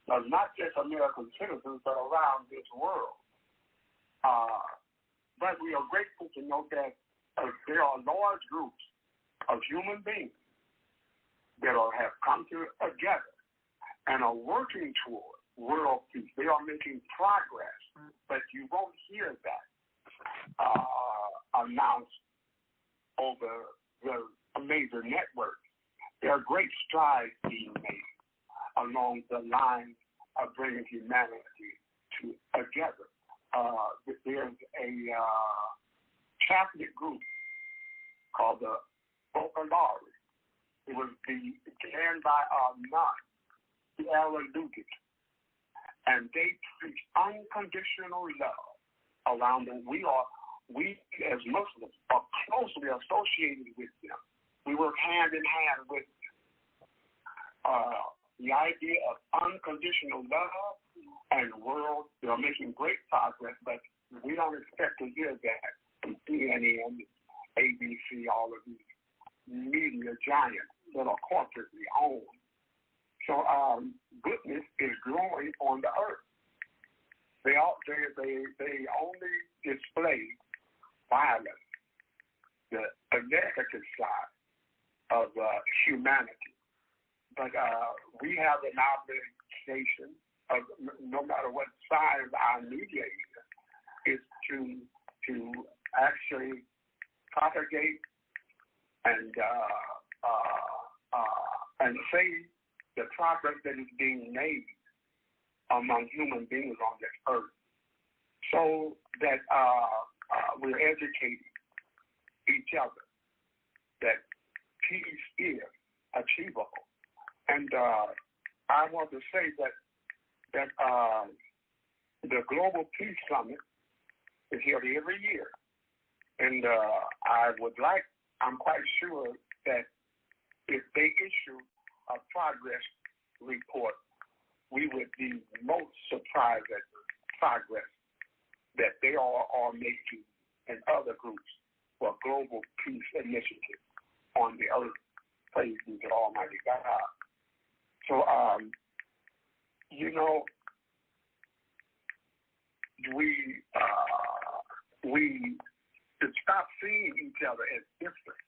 Speaker 3: of not just American citizens, but around this world. But we are grateful to know that there are large groups of human beings that have come together and are working toward world peace. They are making progress, but you won't hear that announced over the major networks. There are great strides being made along the lines of bringing humanity together. There's a Catholic group called the Vocalari. It was began by a nun, Ella Lucas, and they preach unconditional love around them. We as Muslims are closely associated with them. We work hand in hand with the idea of unconditional love and world. They are making great progress, but we don't expect to hear that from CNN, ABC, all of these media giants that are corporately owned. So goodness is growing on the earth. They only display violence, the negative side of humanity. But we have an obligation of, no matter what size our media is to actually propagate and say the progress that is being made among human beings on this earth, so that we're educating each other that peace is achievable. And I want to say that the Global Peace Summit is held every year, and I I'm quite sure that if they issue a progress report, we would be most surprised at the progress that they all are making and other groups for global peace initiative on the earth. Praise be to Almighty God. So, we should stop seeing each other as different.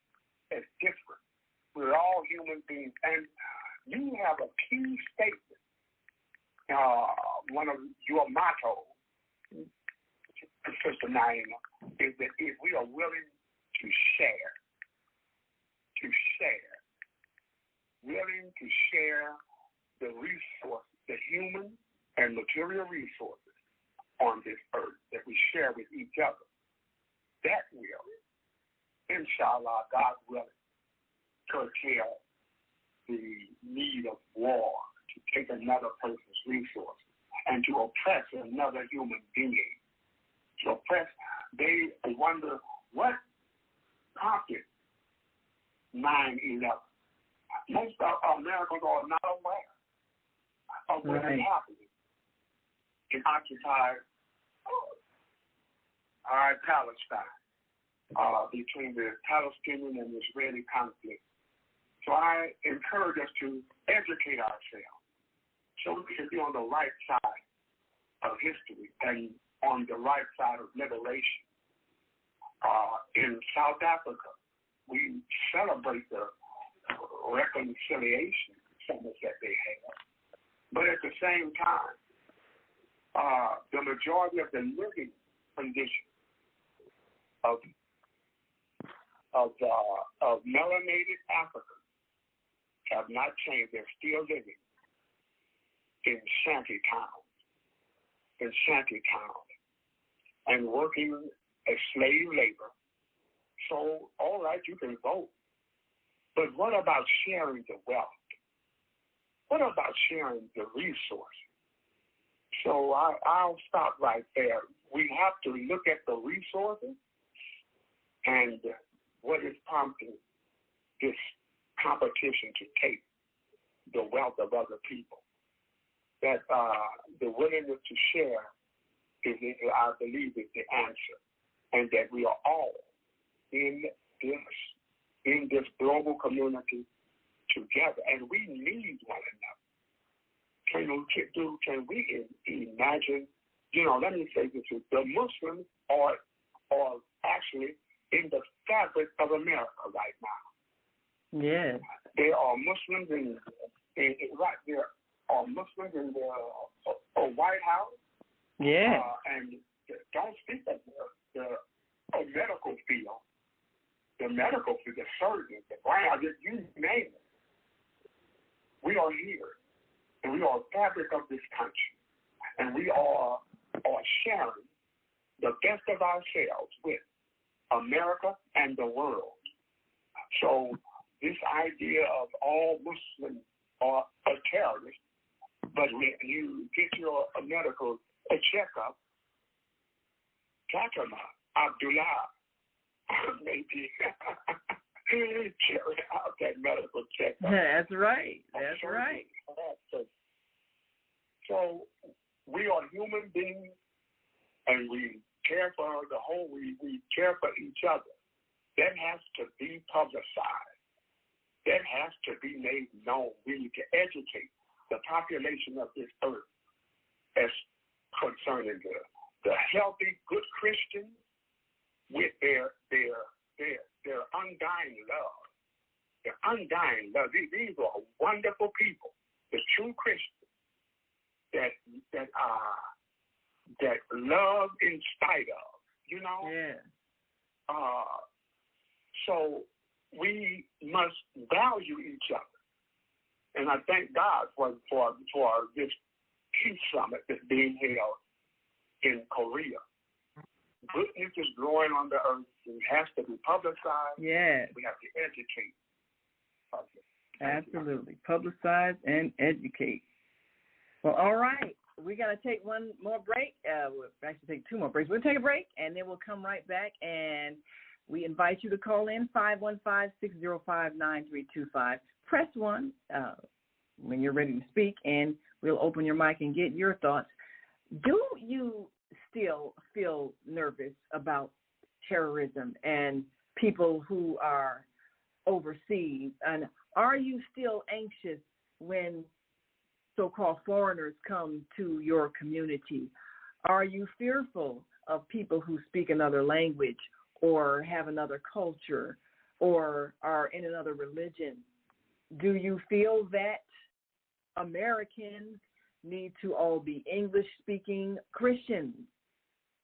Speaker 3: We're all human beings, and you have a key statement. One of your mottos, Sister Naima, is that if we are willing to share, willing to share the resources, the human and material resources on this earth that we share with each other, that will, inshallah, God willing, curtail the need of war to take another person's resources and to oppress another human being. To oppress, they wonder what prompted 9/11. Most of Americans are not aware of what is happening in occupied Palestine, between the Palestinian and Israeli conflict. So I encourage us to educate ourselves so we can be on the right side of history and on the right side of liberation. In South Africa, we celebrate the reconciliation summit that they have. But at the same time, the majority of the living conditions of melanated Africans have not changed. They're still living in shanty towns, and working as slave labor. So, all right, you can vote. But what about sharing the wealth? What about sharing the resources? So I'll stop right there. We have to look at the resources and what is prompting this competition to take the wealth of other people. That the willingness to share is, I believe, is the answer, and that we are all in this global community together, and we need one another. Can we imagine? Let me say this: the Muslims are actually in the fabric of America right now.
Speaker 5: Yes,
Speaker 3: there are Muslims in there are Muslims in the White House.
Speaker 5: Yeah,
Speaker 3: and don't speak of the medical field. The medical field, the surgeons, the ground, you name it. We are here, and we are the fabric of this country, and we are sharing the best of ourselves with America and the world. So this idea of all Muslims are a terrorist, but when you get your medical checkup, Fatima Abdullah maybe carry out that medical checkup.
Speaker 5: That's right. That's right.
Speaker 3: So we are human beings, and we care for the whole. We care for each other. That has to be publicized. That has to be made known. We need to educate the population of this earth as concerning the healthy, good Christians with their undying love. Their undying love. These are wonderful people, the true Christians that love in spite of,
Speaker 5: Yeah.
Speaker 3: So we must value each other. And I thank God for this peace summit that's being held in Korea. Goodness is growing on the earth. It has to be publicized.
Speaker 5: Yeah.
Speaker 3: We have to educate.
Speaker 5: Absolutely. Publicize and educate. Well, all right. We got to take one more break. We'll actually take two more breaks. We'll take a break, and then we'll come right back and we invite you to call in 515-605-9325. Press 1 when you're ready to speak, and we'll open your mic and get your thoughts. Do you still feel nervous about terrorism and people who are overseas? And are you still anxious when so-called foreigners come to your community? Are you fearful of people who speak another language or have another culture or are in another religion? Do you feel that Americans need to all be English-speaking Christians?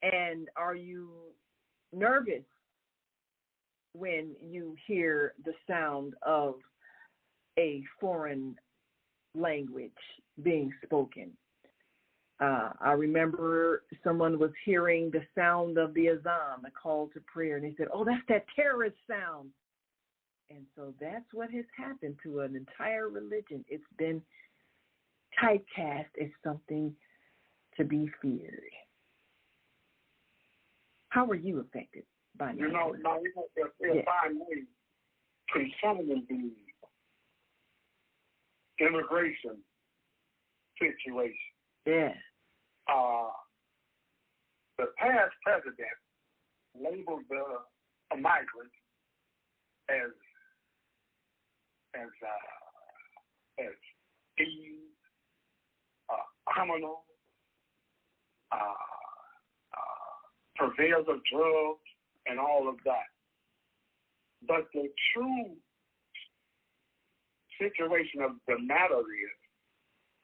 Speaker 5: And are you nervous when you hear the sound of a foreign language being spoken? I remember someone was hearing the sound of the azan, the call to prayer, and they said, oh, that's that terrorist sound. And so that's what has happened to an entire religion. It's been typecast as something to be feared. How were you affected by that?
Speaker 3: You know, if I may, concerning the immigration situation,
Speaker 5: yes.
Speaker 3: The past president labeled a migrant as thieves, criminal, purveyors of drugs, and all of that. But the true situation of the matter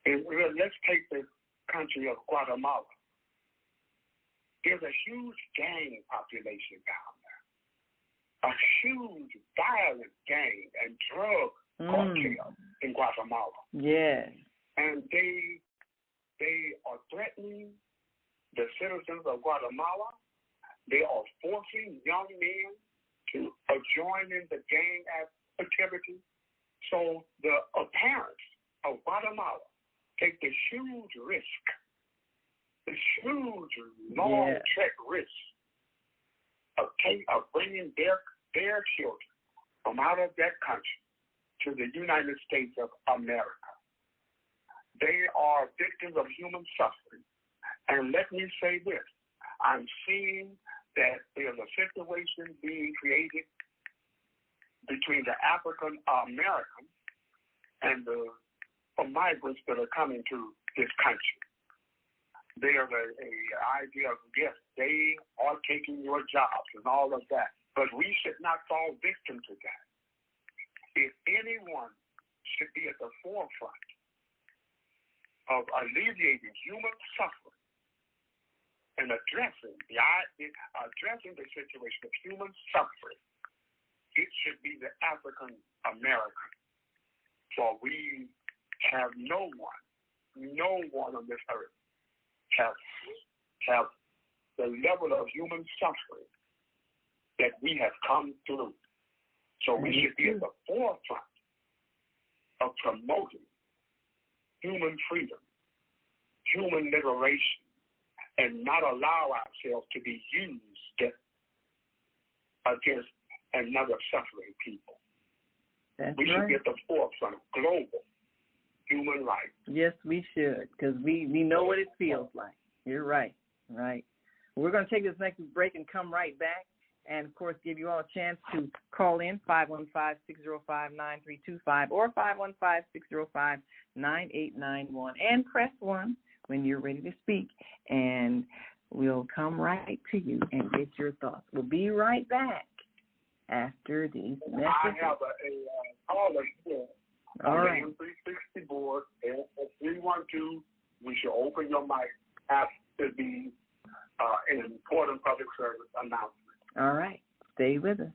Speaker 3: is let's take the country of Guatemala. There's a huge gang population down there, a huge violent gang and drug cartel in Guatemala.
Speaker 5: Yes.
Speaker 3: And they are threatening the citizens of Guatemala. They are forcing young men to join in the gang activity. So the parents of Guatemala take the huge risk, the huge long trek risk of bringing their children from out of that country to the United States of America. They are victims of human suffering. And let me say this, I'm seeing that there's a situation being created between the African Americans and the migrants that are coming to this country. There's an idea of, yes, they are taking your jobs and all of that, but we should not fall victim to that. If anyone should be at the forefront of alleviating human suffering and addressing the situation of human suffering, it should be the African American. For we have no one on this earth have the level of human suffering that we have come through. So we should be at the forefront of promoting human freedom, human liberation, and not allow ourselves to be used against another suffering people. We should be at the forefront of global human rights.
Speaker 5: Yes, we should, because we know what it feels like. You're right, right. We're going to take this next break and come right back, and, of course, give you all a chance to call in, 515-605-9325 or 515-605-9891, and press 1 when you're ready to speak, and we'll come right to you and get your thoughts. We'll be right back after these messages.
Speaker 3: I have a caller here.
Speaker 5: All right.
Speaker 3: On the M360 board, at 312, we should open your mic after the an important public service announcement.
Speaker 5: All right. Stay with us.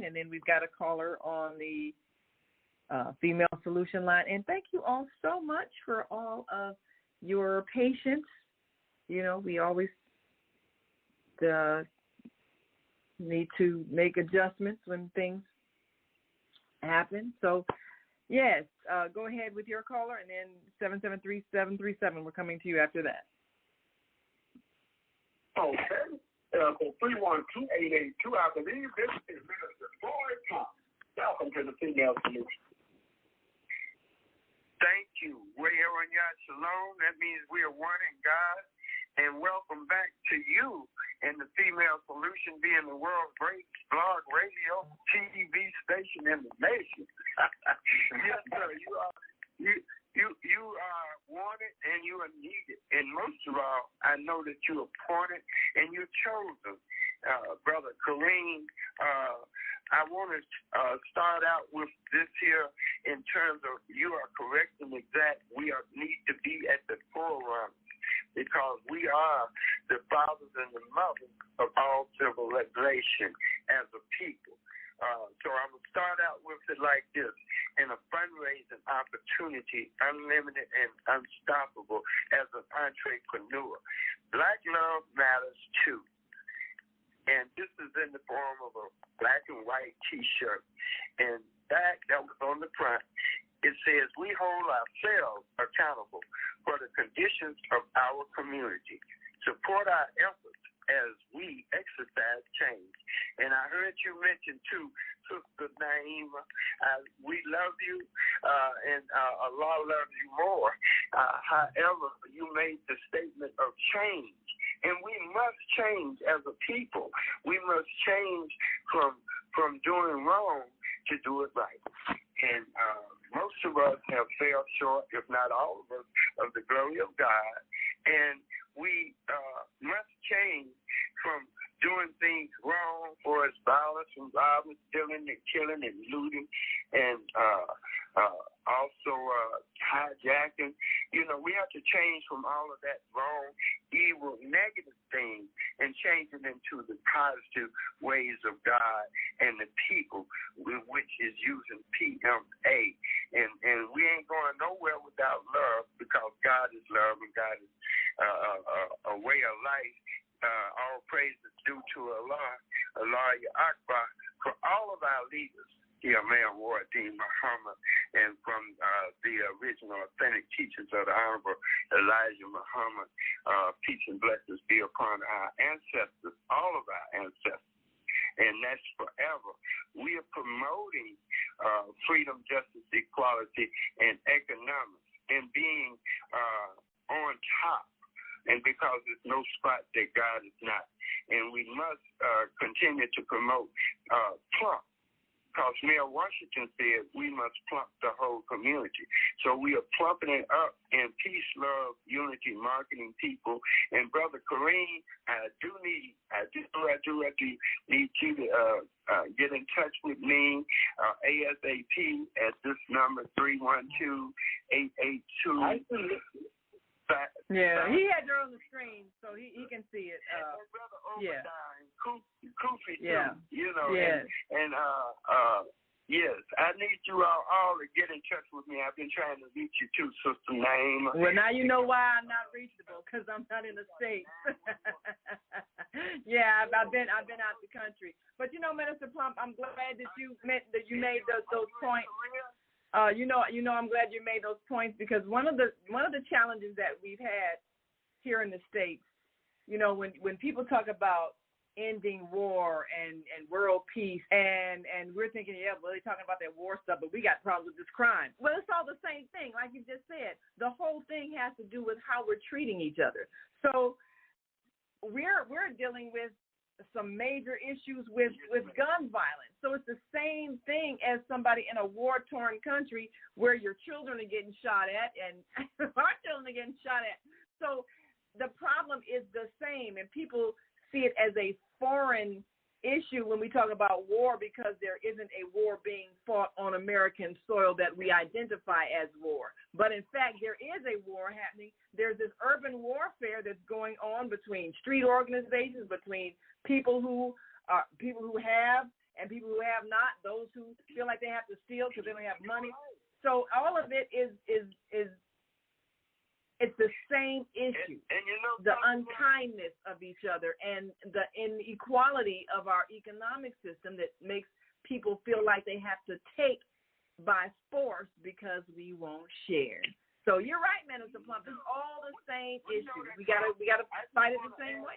Speaker 5: And then we've got a caller on the female solution line. And thank you all so much for all of your patience. You know, we always need to make adjustments when things happen. So, yes, go ahead with your caller, and then 773-737. We're coming to you after that.
Speaker 3: Okay. For 312-882, I believe this is Minister Floyd Thomas. Welcome to the Female Solution.
Speaker 7: Thank you. We're here on Yah Shalom. That means we are one in God. And welcome back to you and the Female Solution, being the world's greatest blog, radio, TV station in the nation. Yes, sir. You are wanted and you are needed. And most of all, I know that you're appointed and you're chosen. Brother Kareem, I want to start out with this here in terms of you are correct and exact. We need to be at the forefront because we are the fathers and the mothers of all civilization as a people. So I'm going to start out with it like this. In a fundraising opportunity, unlimited and unstoppable as an entrepreneur. Black love matters too. And this is in the form of a black and white T-shirt. And that was on the front. It says, we hold ourselves accountable for the conditions of our community. Support our efforts as we exercise change. And I heard you mention, too, Sister Naima, we love you, and Allah loves you more. However, you made the statement of change. And we must change as a people. We must change from doing wrong to do it right. And most of us have fell short, if not all of us, of the glory of God. And we must change from doing things wrong for us, violence and robbing, stealing and killing and looting and also hijacking. You know, we have to change from all of that wrong, evil, negative things and change it into the positive ways of God and the people, which is using PMA. And we ain't going nowhere without love because God is love and God is a way of life. All praise is due to Allah, all of our leaders here, Mayor Wardeen Muhammad, and from the original authentic teachings of the Honorable Elijah Muhammad, peace and blessings be upon our ancestors, all of our ancestors. And that's forever. We are promoting freedom, justice, equality, and economics, and being on top. And because there's no spot that God is not. And we must continue to promote plump. Because Mayor Washington said we must plump the whole community. So we are plumping it up in peace, love, unity, marketing people. And Brother Kareem, I do need you to get in touch with me ASAP at this number 312-882.
Speaker 5: Yeah, he had her on the screen, so he can see it.
Speaker 7: Brother Koofy too,
Speaker 5: yeah.
Speaker 7: You know.
Speaker 5: Yes.
Speaker 7: And yes, I need you all to get in touch with me. I've been trying to reach you too, Sister Naima.
Speaker 5: Well, now you know why I'm not reachable, because I'm not in the States. Yeah, I've been out the country. But you know, Minister Plump, I'm glad that you made those points. You know, I'm glad you made those points, because one of the challenges that we've had here in the States, you know, when people talk about ending war and world peace, and we're thinking, yeah, well, they're talking about that war stuff, but we got problems with this crime. Well, it's all the same thing, like you just said. The whole thing has to do with how we're treating each other. So we're dealing with some major issues with gun violence. So it's the same thing as somebody in a war-torn country where your children are getting shot at and our children are getting shot at. So the problem is the same, and people see it as a foreign issue when we talk about war, because there isn't a war being fought on American soil that we identify as war. But in fact, there is a war happening. There's this urban warfare that's going on between street organizations, between people who have and people who have not, those who feel like they have to steal because they don't have money. So all of it is it's the same issue,
Speaker 7: and you know,
Speaker 5: the unkindness of each other and the inequality of our economic system that makes people feel like they have to take by force because we won't share. So you're right, Minister Plump. It's all the same issues. We gotta fight it the same way.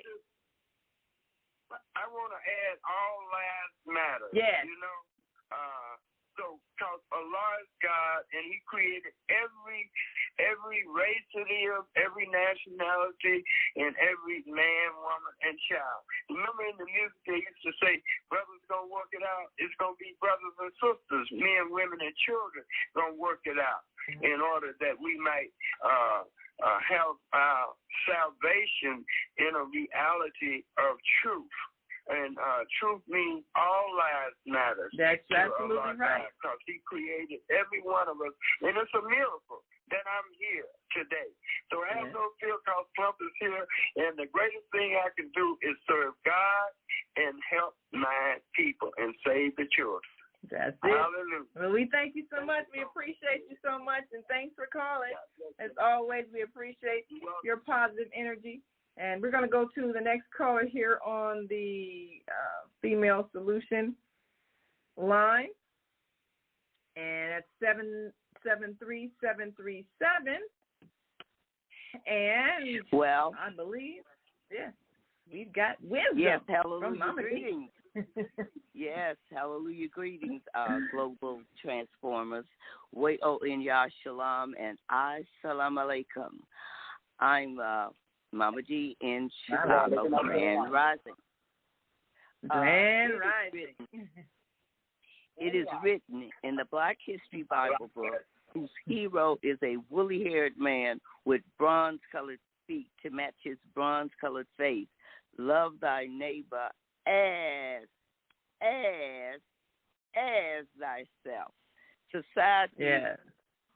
Speaker 7: I want to add all lives matter.
Speaker 5: Yes.
Speaker 7: You know, so because Allah is God, and He created every race it is, every nationality, and every man, woman, and child. Remember in the music they used to say, brothers gonna work it out. It's gonna be brothers and sisters, men, women, and children gonna work it out in order that we might have our salvation in a reality of truth. And truth means all lives matter.
Speaker 5: That's absolutely right.
Speaker 7: Because He created every one of us. And it's a miracle that I'm here today. So I have no fear because Trump is here. And the greatest thing I can do is serve God and help my people and save the children.
Speaker 5: That's it.
Speaker 7: Hallelujah.
Speaker 5: Well, we thank you so much. We appreciate you so much. And thanks for calling. As always, we appreciate your positive energy. And we're going to go to the next caller here on the Female Solution line. And that's 773-737. And
Speaker 8: well,
Speaker 5: I believe, we've got wisdom.
Speaker 8: Yes, hallelujah.
Speaker 5: From Mama
Speaker 8: Greetings. Yes, hallelujah. Greetings, global transformers. Way-O-N Yah Shalom and Assalamu Alaikum. I'm Mama G in Chicago, Grand Rising.
Speaker 5: Grand Rising.
Speaker 8: It is written in the Black History Bible book, whose hero is a woolly-haired man with bronze-colored feet to match his bronze-colored face. Love thy neighbor as thyself. Society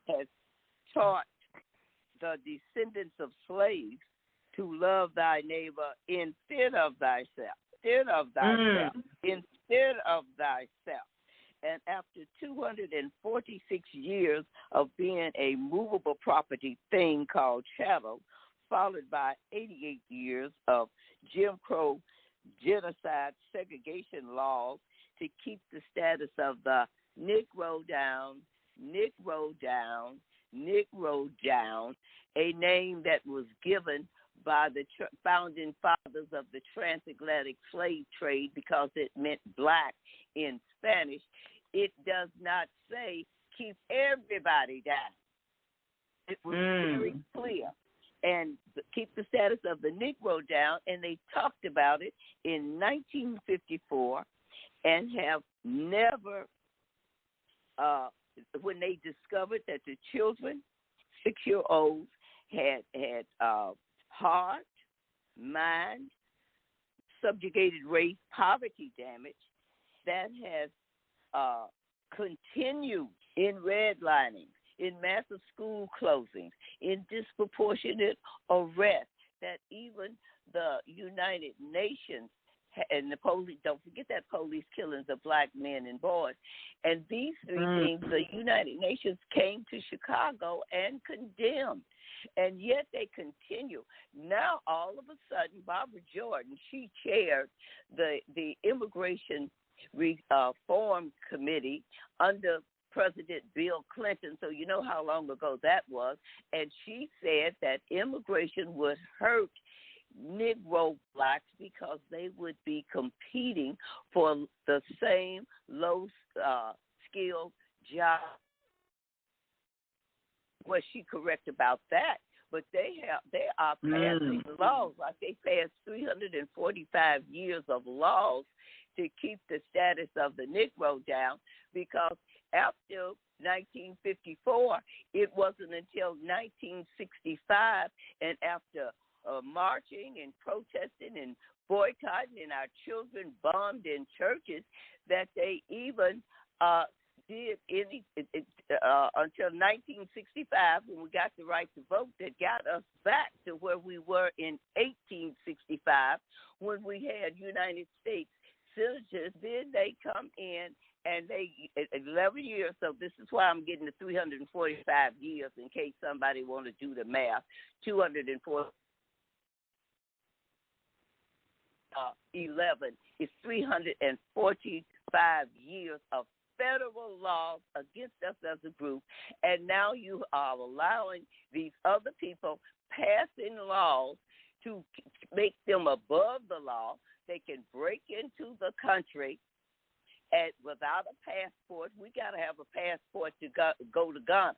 Speaker 8: has taught the descendants of slaves to love thy neighbor instead of thyself. And after 246 years of being a movable property thing called chattel, followed by 88 years of Jim Crow genocide segregation laws, to keep the status of the Negro down, Negro down, Negro down, a name that was given by the founding fathers of the transatlantic slave trade because it meant black in Spanish. It does not say keep everybody down. It was very clear. And keep the status of the Negro down, and they talked about it in 1954 and have never, when they discovered that the children, 6-year-olds, had heart, mind, subjugated race, poverty damage, that has continued in redlining, in massive school closings, in disproportionate arrests, that even the United Nations and the police, don't forget that police killings of black men and boys. And these three things, the United Nations came to Chicago and condemned. And yet they continue. Now, all of a sudden, Barbara Jordan, she chaired the Immigration Reform Committee under President Bill Clinton, so you know how long ago that was, and she said that immigration would hurt Negro blacks because they would be competing for the same low-skilled job. Was she correct about that? But they are passing laws, like they passed 345 years of laws to keep the status of the Negro down, because after 1954, it wasn't until 1965, and after marching and protesting and boycotting and our children bombed in churches, that they even did any until 1965, when we got the right to vote, that got us back to where we were in 1865, when we had United States senators. Then they come in and they 11 years. So this is why I'm getting the 345 years in case somebody want to do the math. 240. 11 is 345 years of federal laws against us as a group, and now you are allowing these other people passing laws to make them above the law. They can break into the country and without a passport. We got to have a passport to go to Ghana.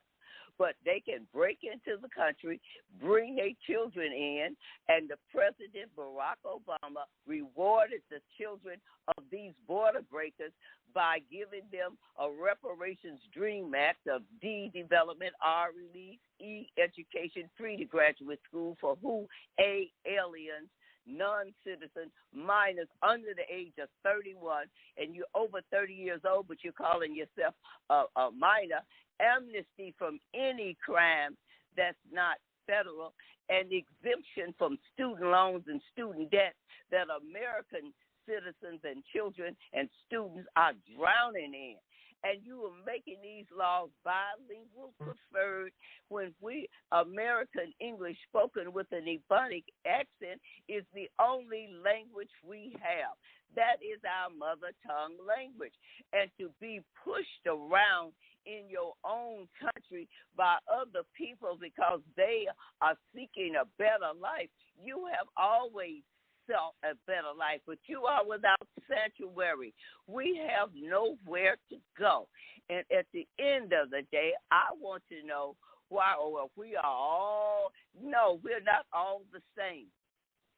Speaker 8: But they can break into the country, bring their children in, and the President Barack Obama rewarded the children of these border breakers by giving them a reparations dream act of D, development, R, release, E, education, free to graduate school for who? A, aliens, non-citizens, minors under the age of 31, and you're over 30 years old, but you're calling yourself a minor. Amnesty from any crime that's not federal, and exemption from student loans and student debt that American citizens and children and students are drowning in. And you are making these laws bilingual preferred when we, American English spoken with an Ebonic accent, is the only language we have. That is our mother tongue language. And to be pushed around in your own country by other people because they are seeking a better life, you have always sought a better life, but you are without sanctuary. We have nowhere to go. And at the end of the day, I want to know why, or if we are all, no, we're not all the same.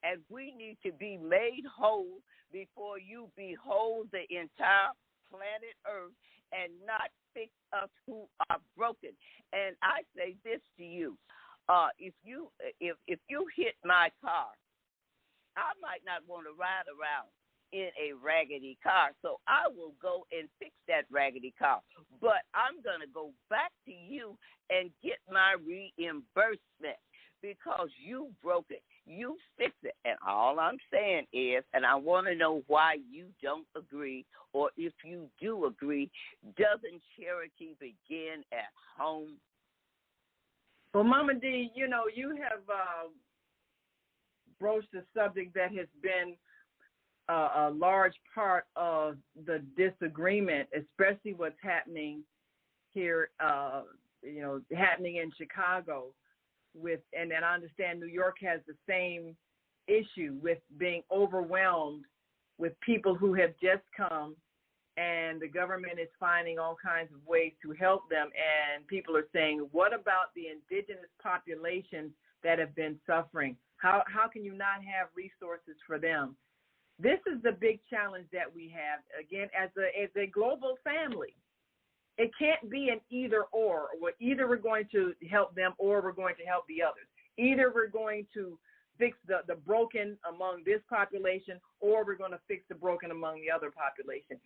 Speaker 8: And we need to be made whole before you behold the entire planet Earth and not fix us who are broken. And I say this to you, if you hit my car, I might not want to ride around in a raggedy car, so I will go and fix that raggedy car. But I'm going to go back to you and get my reimbursement because you broke it. You fix it. And all I'm saying is, and I want to know why you don't agree, or if you do agree, doesn't charity begin at home?
Speaker 5: Well, Mama D, you know, you have broached a subject that has been a large part of the disagreement, especially what's happening here, happening in Chicago and I understand New York has the same issue with being overwhelmed with people who have just come, and the government is finding all kinds of ways to help them. And people are saying, what about the indigenous populations that have been suffering? How can you not have resources for them? This is the big challenge that we have, again, as a global family. It can't be an either or. Either we're going to help them or we're going to help the others. Either we're going to fix the broken among this population or we're going to fix the broken among the other population.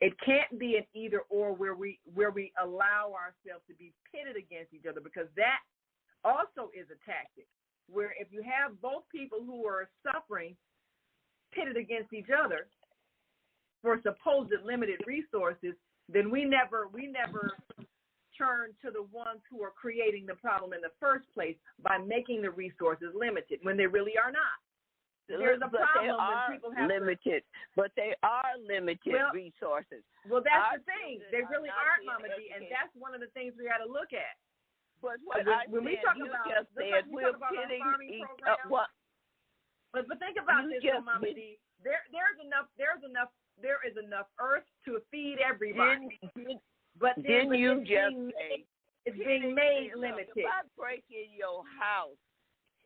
Speaker 5: It can't be an either or where we allow ourselves to be pitted against each other, because that also is a tactic where if you have both people who are suffering pitted against each other for supposed limited resources, then we never turn to the ones who are creating the problem in the first place by making the resources limited when they really are not. There's a problem when people have limited,
Speaker 8: but they are limited resources.
Speaker 5: Well, that's the thing. They really aren't, Mama D, and that's one of the things we got to look at.
Speaker 8: But
Speaker 5: when we talk about our farming program, but think about this, Mama D. There is enough earth to feed everybody. But
Speaker 8: it's
Speaker 5: being made limited.
Speaker 8: About breaking your house,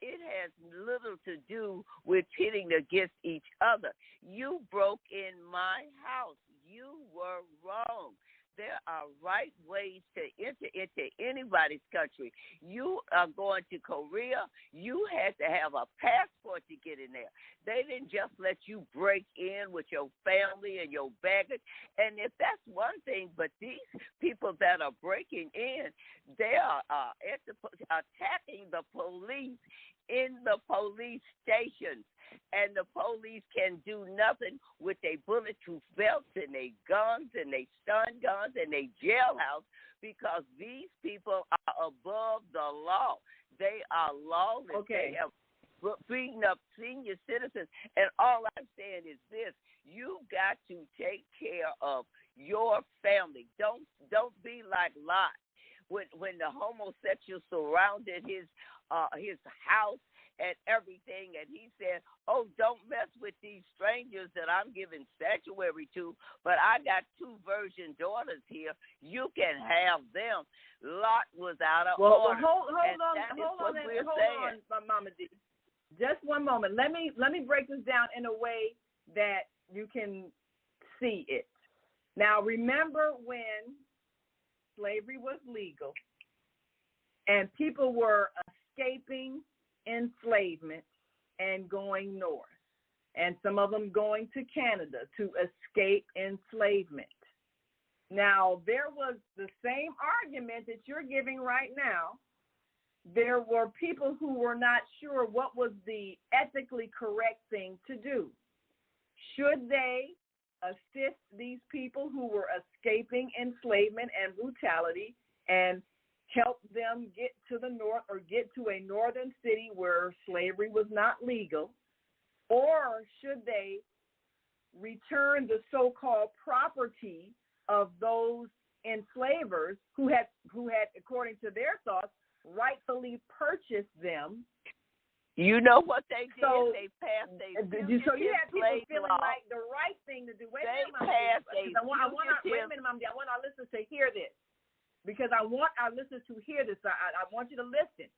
Speaker 8: it has little to do with pitting against each other. You broke in my house. You were wrong. There are right ways to enter into anybody's country. You are going to Korea. You had to have a passport to get in there. They didn't just let you break in with your family and your baggage. And if that's one thing, but these people that are breaking in, they are attacking the police in the police stations. And the police can do nothing with their bulletproof belts and their guns and their stun guns and their jailhouse, because these people are above the law. They are lawless.
Speaker 5: Okay.
Speaker 8: They have beaten up senior citizens. And all I'm saying is this: you got to take care of your family. Don't be like Lot when the homosexual surrounded his house and everything, and he said, oh, don't mess with these strangers that I'm giving sanctuary to, but I got 2 virgin daughters here. You can have them. Lot was out of order.
Speaker 5: Hold on, Mama D. Just one moment. Let me break this down in a way that you can see it. Now, remember when slavery was legal and people were escaping enslavement and going north, and some of them going to Canada to escape enslavement. Now, there was the same argument that you're giving right now. There were people who were not sure what was the ethically correct thing to do. Should they assist these people who were escaping enslavement and brutality and help them get to the north or get to a northern city where slavery was not legal? Or should they return the so-called property of those enslavers who had, according to their thoughts, rightfully purchased them?
Speaker 8: You know what they did?
Speaker 5: So,
Speaker 8: they passed a
Speaker 5: so you have people feeling like the right thing to do. Wait a minute, I want our listeners to hear this, because I want our listeners to hear this. I want you to listen.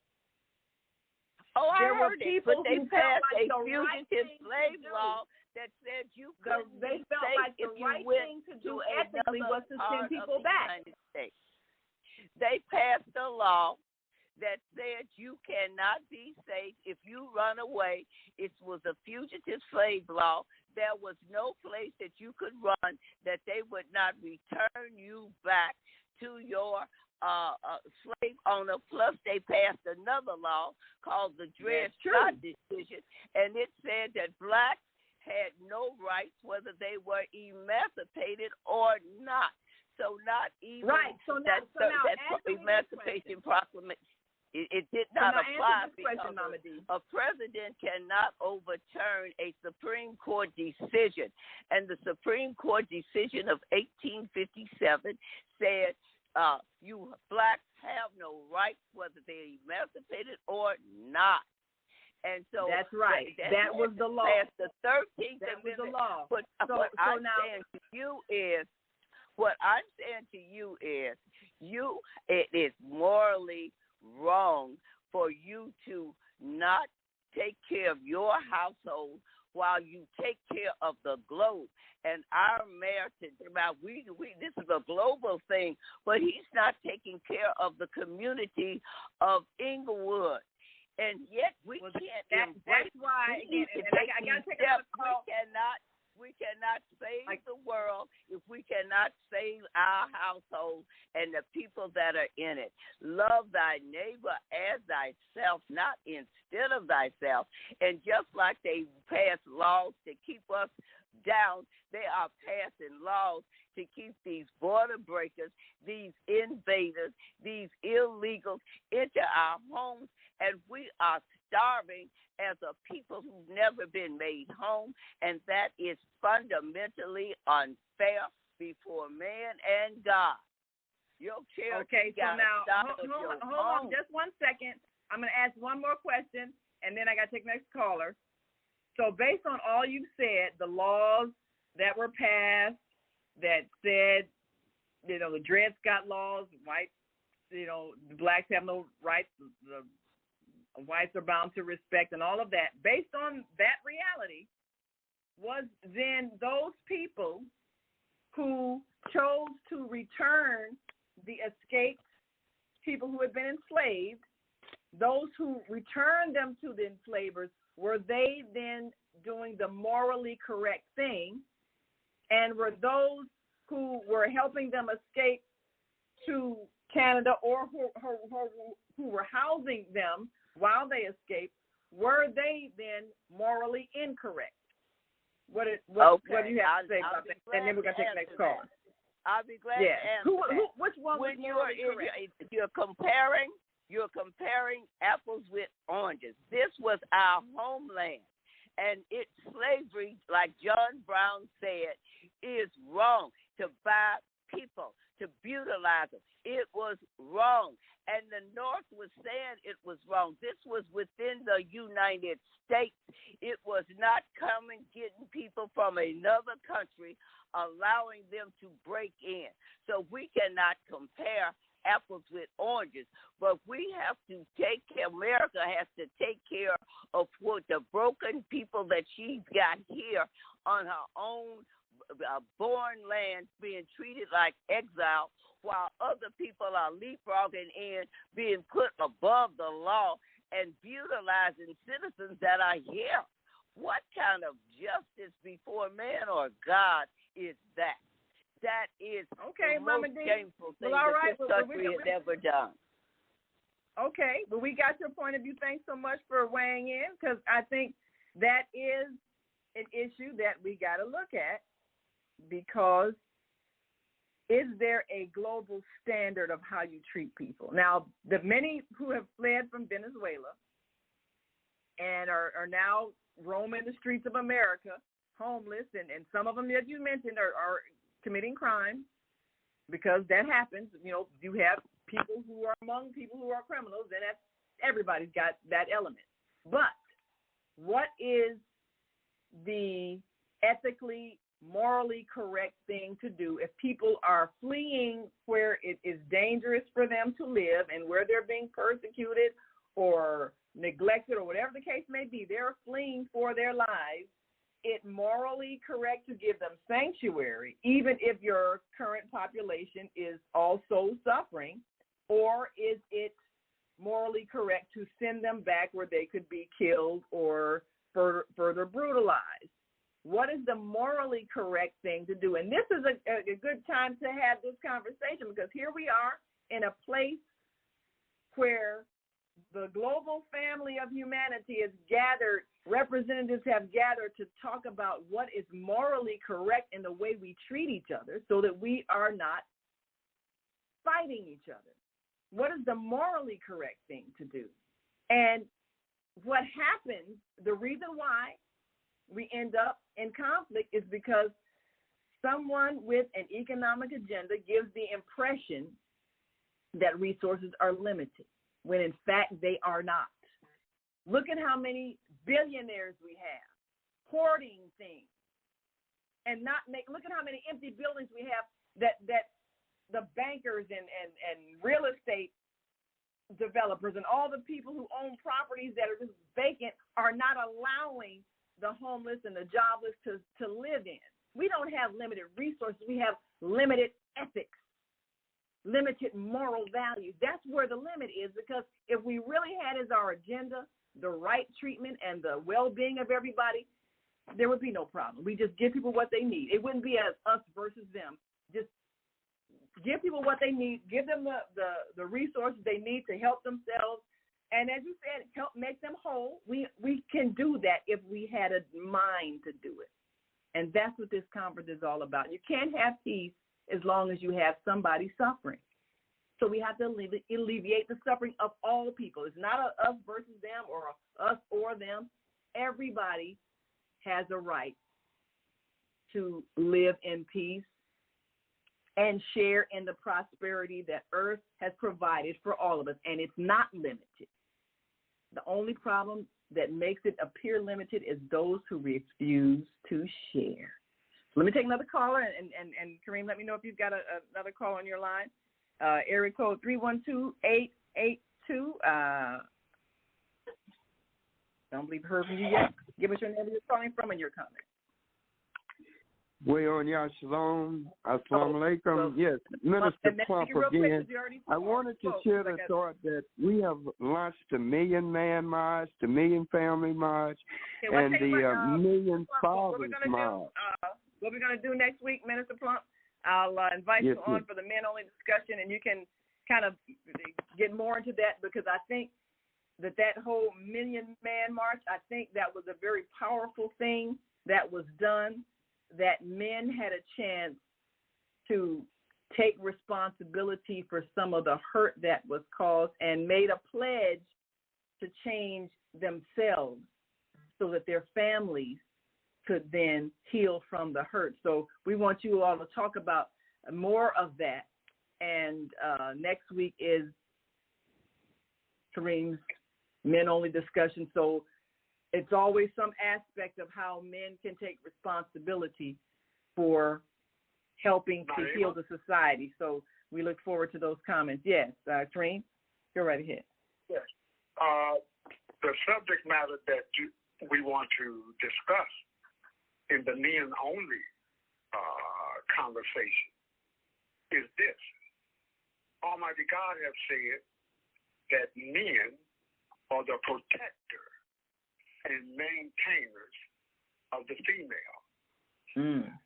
Speaker 8: Oh,
Speaker 5: there
Speaker 8: I
Speaker 5: were
Speaker 8: heard
Speaker 5: people
Speaker 8: it, but they
Speaker 5: who
Speaker 8: passed
Speaker 5: felt like
Speaker 8: a
Speaker 5: the
Speaker 8: fugitive
Speaker 5: right
Speaker 8: slave law that said you couldn't
Speaker 5: they
Speaker 8: be
Speaker 5: felt
Speaker 8: safe
Speaker 5: like the
Speaker 8: if you
Speaker 5: right
Speaker 8: went
Speaker 5: thing to do
Speaker 8: to
Speaker 5: ethically was to send people back.
Speaker 8: They passed a law that said you cannot be safe if you run away. It was a fugitive slave law. There was no place that you could run that they would not return you back to your slave owner. Plus, they passed another law called the Dred Scott decision, and it said that blacks had no rights whether they were emancipated or not. So not even
Speaker 5: right. So now
Speaker 8: Emancipation Proclamation. It did not apply because
Speaker 5: question, Mama D.
Speaker 8: a president cannot overturn a Supreme Court decision. And the Supreme Court decision of 1857 said you blacks have no rights, whether they're emancipated or not. And so
Speaker 5: that's right. That was the law.
Speaker 8: The 13th
Speaker 5: that
Speaker 8: Amendment.
Speaker 5: was the law.
Speaker 8: But what I'm saying to you is, it is morally wrong for you to not take care of your household while you take care of the globe. And our mayor, this is a global thing, but he's not taking care of the community of Inglewood. And yet we can't.
Speaker 5: That's why. I got to take another call.
Speaker 8: We cannot save the world if we cannot save our household and the people that are in it. Love thy neighbor as thyself, not instead of thyself. And just like they pass laws to keep us down, they are passing laws to keep these border breakers, these invaders, these illegals into our homes, and we are starving as a people who've never been made home, and that is fundamentally unfair before man and God.
Speaker 5: Okay, so now, hold on just 1 second. I'm going to ask one more question, and then I got to take the next caller. So based on all you've said, the laws that were passed that said, the Dred Scott laws, whites, the blacks have no rights, the whites are bound to respect, and all of that, based on that reality, was then those people who chose to return the escaped people who had been enslaved, those who returned them to the enslavers, were they then doing the morally correct thing? And were those who were helping them escape to Canada or who were housing them while they escaped, were they then morally incorrect? What do you have to say about that? And then we're going to take the next call.
Speaker 8: I'll be glad to answer that.
Speaker 5: Which one was morally correct?
Speaker 8: You're comparing apples with oranges. This was our homeland. And slavery, like John Brown said, is wrong. To buy people, to brutalize them. It was wrong. And the North was saying it was wrong. This was within the United States. It was not getting people from another country, allowing them to break in. So we cannot compare apples with oranges, but we have to America has to take care of what the broken people that she's got here on her own born land being treated like exile, while other people are leapfrogging in, being put above the law and brutalizing citizens that are here. What kind of justice before man or God is that? That is the most shameful thing that this country has ever done.
Speaker 5: Okay, well, we got your point of view. Thanks so much for weighing in, because I think that is an issue that we got to look at, because is there a global standard of how you treat people? Now, the many who have fled from Venezuela and are now roaming the streets of America, homeless, and some of them, as you mentioned, are committing crime, because that happens. You have people who are among people who are criminals, and everybody's got that element. But what is the ethically, morally correct thing to do if people are fleeing where it is dangerous for them to live and where they're being persecuted or neglected or whatever the case may be? They're fleeing for their lives. It morally correct to give them sanctuary, even if your current population is also suffering, or is it morally correct to send them back where they could be killed or further brutalized? What is the morally correct thing to do? And this is a good time to have this conversation, because here we are in a place where the global family of humanity is gathered, representatives have gathered to talk about what is morally correct in the way we treat each other, so that we are not fighting each other. What is the morally correct thing to do? And what happens, the reason why we end up in conflict is because someone with an economic agenda gives the impression that resources are limited, when in fact they are not. Look at how many billionaires we have hoarding things and look at how many empty buildings we have that the bankers and real estate developers and all the people who own properties that are just vacant are not allowing the homeless and the jobless to live in. We don't have limited resources. We have limited ethics, limited moral values. That's where the limit is, because if we really had as our agenda the right treatment and the well-being of everybody, there would be no problem. We just give people what they need. It wouldn't be as us versus them. Just give people what they need, give them the resources they need to help themselves, and as you said, help make them whole. We can do that if we had a mind to do it. And that's what this conference is all about. You can't have peace as long as you have somebody suffering. So we have to alleviate the suffering of all people. It's not a us versus them or a us or them. Everybody has a right to live in peace and share in the prosperity that Earth has provided for all of us. And it's not limited. The only problem that makes it appear limited is those who refuse to share. So let me take another caller, and Kareem, let me know if you've got another call on your line. Area code 312-882. Don't believe heard from you yet. Give us your name, you're calling from, and your comment.
Speaker 9: Way on ya shalom. Assalamu alaikum. Yes, Minister Plump again. I wanted to share the thought that we have launched the Million Man March, the Million Family March, and the Million Fathers March.
Speaker 5: What we're going to do next week, Minister Plump, I'll invite you on for the men-only discussion, and you can kind of get more into that, because I think that whole Million Man March, I think that was a very powerful thing that was done, that men had a chance to take responsibility for some of the hurt that was caused and made a pledge to change themselves so that their families could then heal from the hurt. So we want you all to talk about more of that. And next week is Kareem's men-only discussion. So it's always some aspect of how men can take responsibility for helping to heal the society. So we look forward to those comments. Yes, Kareem, go right ahead.
Speaker 3: Yes. The subject matter that we want to discuss in the men-only conversation is this. Almighty God has said that men are the protector and maintainers of the female.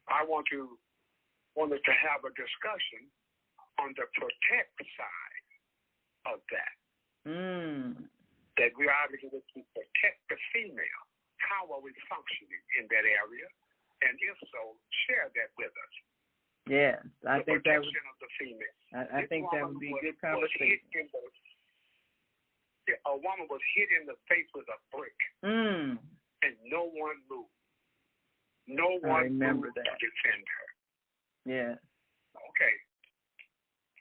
Speaker 3: I want us to have a discussion on the protect side of that. That we are able to protect the female. How are we functioning in that area? And if so, share that with us.
Speaker 5: Yes, I think that would,
Speaker 3: of the female.
Speaker 5: I think that would be a good conversation.
Speaker 3: A woman was hit in the face with a brick, and no one moved. No one moved to defend her.
Speaker 5: Yeah.
Speaker 3: Okay.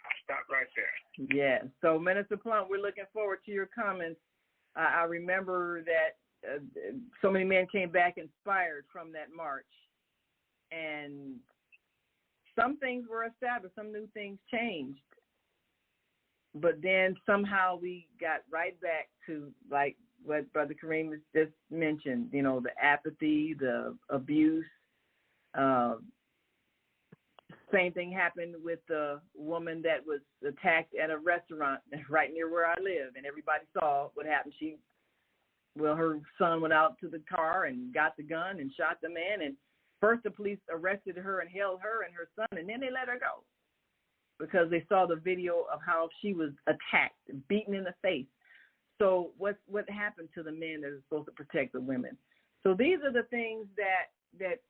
Speaker 3: I'll stop right there.
Speaker 5: Yeah. So, Minister Plump, we're looking forward to your comments. I remember that so many men came back inspired from that march, and some things were established, some new things changed. But then somehow we got right back to, like what Brother Kareem just mentioned, the apathy, the abuse. Same thing happened with the woman that was attacked at a restaurant right near where I live, and everybody saw what happened. Her son went out to the car and got the gun and shot the man, and first the police arrested her and held her and her son, and then they let her go, because they saw the video of how she was attacked, beaten in the face. So what happened to the men that are supposed to protect the women? So these are the things that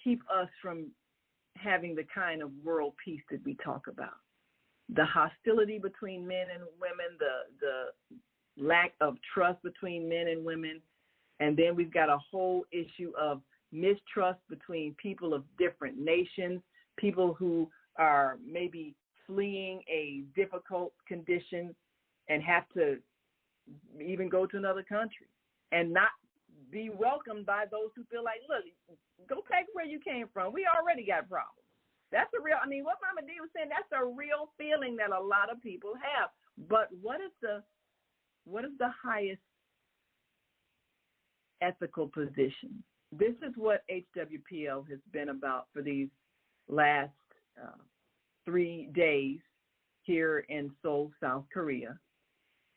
Speaker 5: keep us from having the kind of world peace that we talk about. the hostility between men and women, the lack of trust between men and women, and then we've got a whole issue of mistrust between people of different nations, people who are maybe fleeing a difficult condition and have to even go to another country and not be welcomed by those who feel like, look, go back where you came from. We already got problems. That's a real, what Mama D was saying, that's a real feeling that a lot of people have. But what is the highest ethical position? This is what HWPL has been about for these last 3 days here in Seoul, South Korea,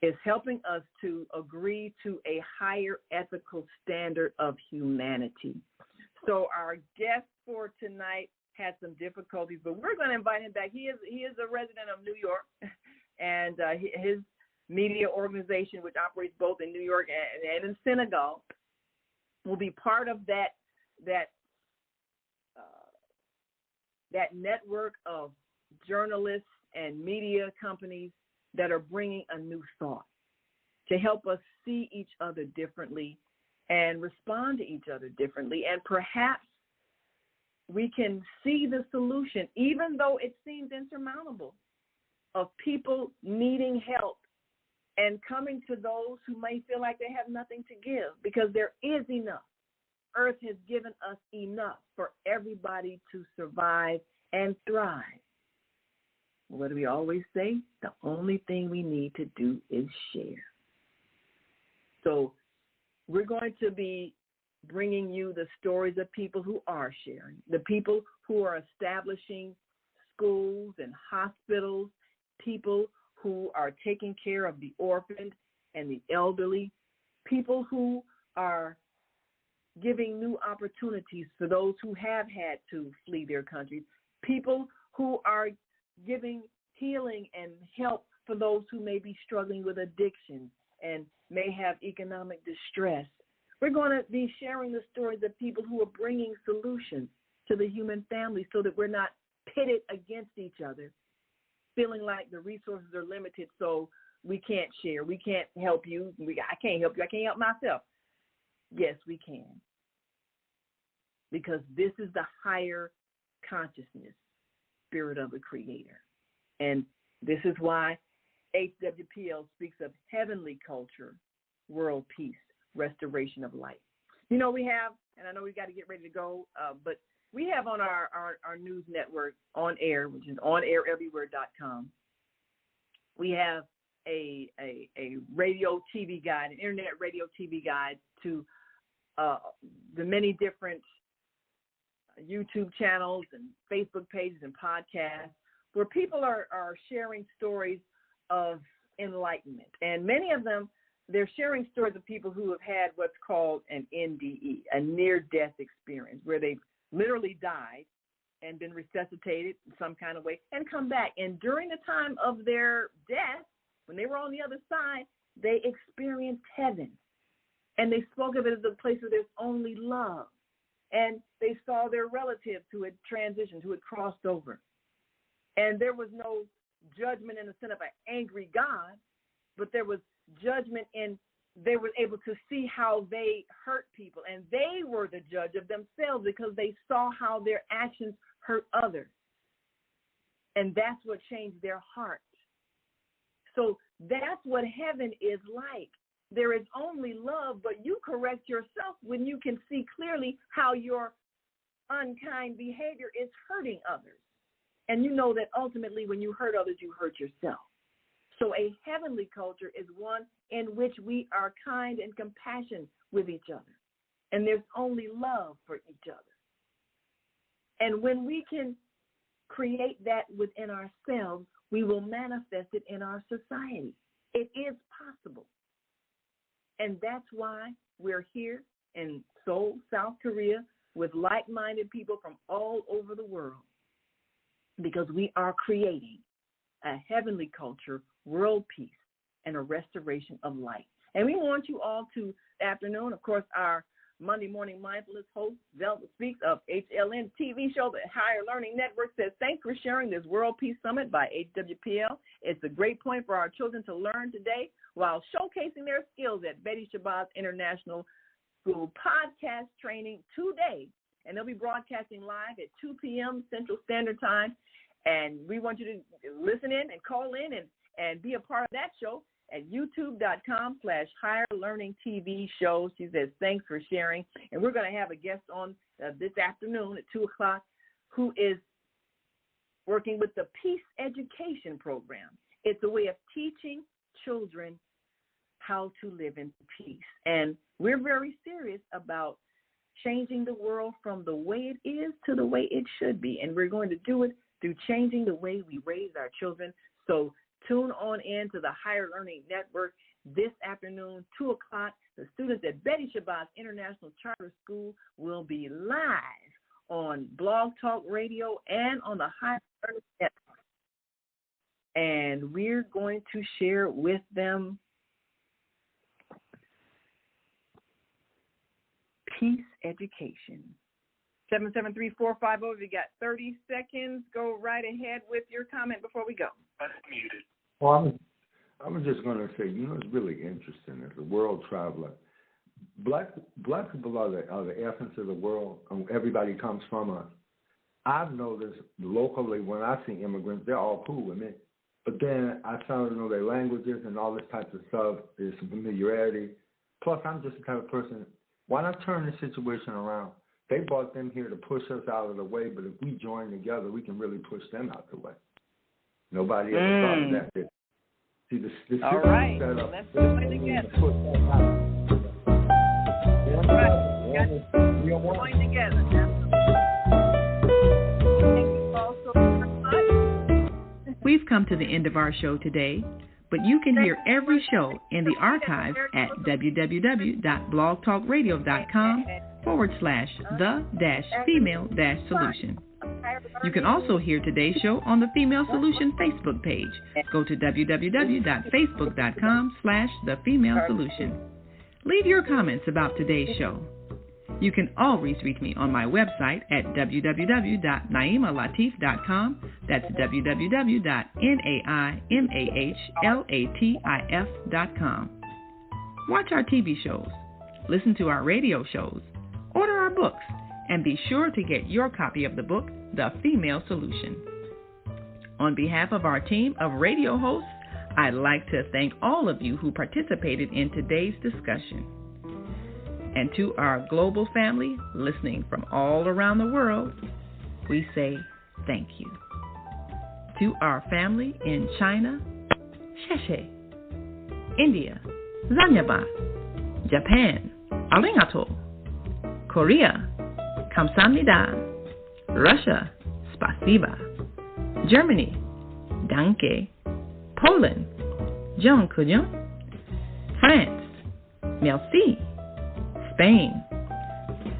Speaker 5: is helping us to agree to a higher ethical standard of humanity. So our guest for tonight had some difficulties, but we're going to invite him back. He is a resident of New York, and his media organization, which operates both in New York and in Senegal, will be part of that network of journalists and media companies that are bringing a new thought to help us see each other differently and respond to each other differently. And perhaps we can see the solution, even though it seems insurmountable, of people needing help and coming to those who may feel like they have nothing to give, because there is enough. Earth has given us enough for everybody to survive and thrive. What do we always say? The only thing we need to do is share. So we're going to be bringing you the stories of people who are sharing, the people who are establishing schools and hospitals, people who are taking care of the orphaned and the elderly, people who are giving new opportunities for those who have had to flee their countries, people who are giving healing and help for those who may be struggling with addiction and may have economic distress. We're going to be sharing the stories of people who are bringing solutions to the human family so that we're not pitted against each other, feeling like the resources are limited, so we can't share. We can't help you. I can't help you. I can't help myself. Yes, we can. Because this is the higher consciousness, spirit of the Creator. And this is why HWPL speaks of heavenly culture, world peace, restoration of life. We have, and I know we got to get ready to go, but we have on our news network, On Air, which is onairEverywhere.com, we have a radio TV guide, an internet radio TV guide to the many different YouTube channels and Facebook pages and podcasts where people are sharing stories of enlightenment. And many of them, they're sharing stories of people who have had what's called an NDE, a near-death experience, where they've literally died and been resuscitated in some kind of way and come back. And during the time of their death, when they were on the other side, they experienced heaven. And they spoke of it as a place where there's only love. And they saw their relatives who had transitioned, who had crossed over. And there was no judgment in the sense of an angry God, but there was judgment in they were able to see how they hurt people. And they were the judge of themselves because they saw how their actions hurt others. And that's what changed their heart. So that's what heaven is like. There is only love, but you correct yourself when you can see clearly how your unkind behavior is hurting others. And you know that ultimately when you hurt others, you hurt yourself. So a heavenly culture is one in which we are kind and compassionate with each other. And there's only love for each other. And when we can create that within ourselves, we will manifest it in our society. It is possible. And that's why we're here in Seoul, South Korea, with like-minded people from all over the world, because we are creating a heavenly culture, world peace, and a restoration of light. And we want you all to, afternoon, of course, our Monday Morning Mindfulness host, Zelda Speaks of HLN TV show, the Higher Learning Network, says, thanks for sharing this World Peace Summit by HWPL. It's a great point for our children to learn today while showcasing their skills at Betty Shabazz International School podcast training today. And they'll be broadcasting live at 2 p.m. Central Standard Time. And we want you to listen in and call in and be a part of that show at youtube.com/Higher Learning TV show. She says, thanks for sharing. And we're going to have a guest on this afternoon at 2 o'clock who is working with the Peace Education Program. It's a way of teaching children how to live in peace. And we're very serious about changing the world from the way it is to the way it should be. And we're going to do it through changing the way we raise our children. So tune on in to the Higher Learning Network this afternoon, 2 o'clock. The students at Betty Shabazz International Charter School will be live on Blog Talk Radio and on the Higher Learning Network. And we're going to share with them peace education. 773-450. If you got 30 seconds, go right ahead with your comment before we go.
Speaker 3: Unmuted.
Speaker 10: Well, I was just going to say, it's really interesting as a world traveler. Black people are the essence of the world. Everybody comes from us. I've noticed locally when I see immigrants, they're all cool with me. But then I started to know their languages and all this type of stuff. There's some familiarity. Plus, I'm just the type of person, why not turn the situation around? They brought them here to push us out of the way, but if we join together, we can really push them out the way. Nobody ever thought of that. See, the
Speaker 5: all right, let's do it together. All right, join together. Thank you all so much.
Speaker 2: We've come to the end of our show today, but you can hear every show in the archives at www.blogtalkradio.com/the-female-solution. You can also hear today's show on the Female Solution Facebook page. Go to www.facebook.com/thefemalesolution. Leave your comments about today's show. You can always reach me on my website at www.naimalatif.com. That's www.naimalatif.com. Watch our TV shows, listen to our radio shows, order our books, and be sure to get your copy of the book, The Female Solution. On behalf of our team of radio hosts, I'd like to thank all of you who participated in today's discussion. And to our global family listening from all around the world, we say thank you. To our family in China, Sheshe, India, Zanyaba, Japan, Arigato, Korea, Kamsahamnida, Russia, Spasiba, Germany, Danke, Poland, Dziękuję, France, Merci, Spain,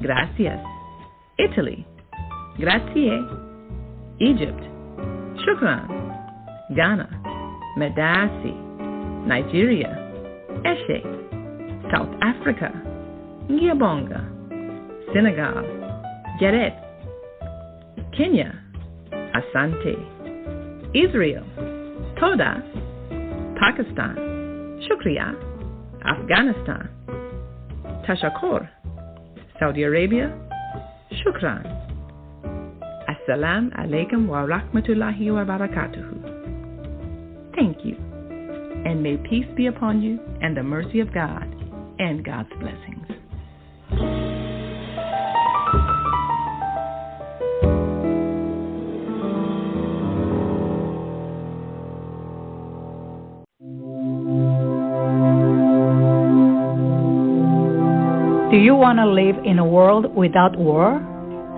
Speaker 2: Gracias, Italy, Grazie, Egypt, Shukran, Ghana, Medasi, Nigeria, Eshe, South Africa, Ngiyabonga, Senegal, Jaret, Kenya, Asante, Israel, Toda, Pakistan, Shukriya, Afghanistan, Tashakkur, Saudi Arabia, Shukran. Assalamu alaikum wa rahmatullahi wa barakatuhu. Thank you, and may peace be upon you and the mercy of God and God's blessings.
Speaker 11: Do you want to live in a world without war?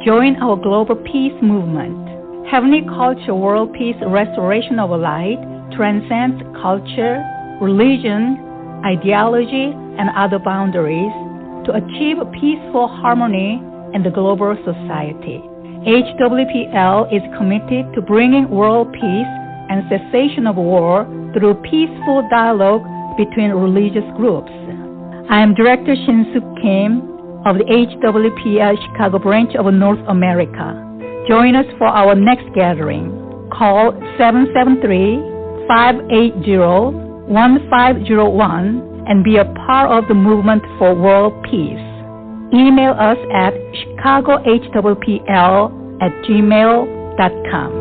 Speaker 11: Join our global peace movement. Heavenly Culture World Peace Restoration of Light transcends culture, religion, ideology, and other boundaries to achieve peaceful harmony in the global society. HWPL is committed to bringing world peace and cessation of war through peaceful dialogue between religious groups. I am Director Shin-Suk Kim, of the HWPL Chicago branch of North America. Join us for our next gathering. Call 773-580-1501 and be a part of the movement for world peace. Email us at chicagohwpl@gmail.com.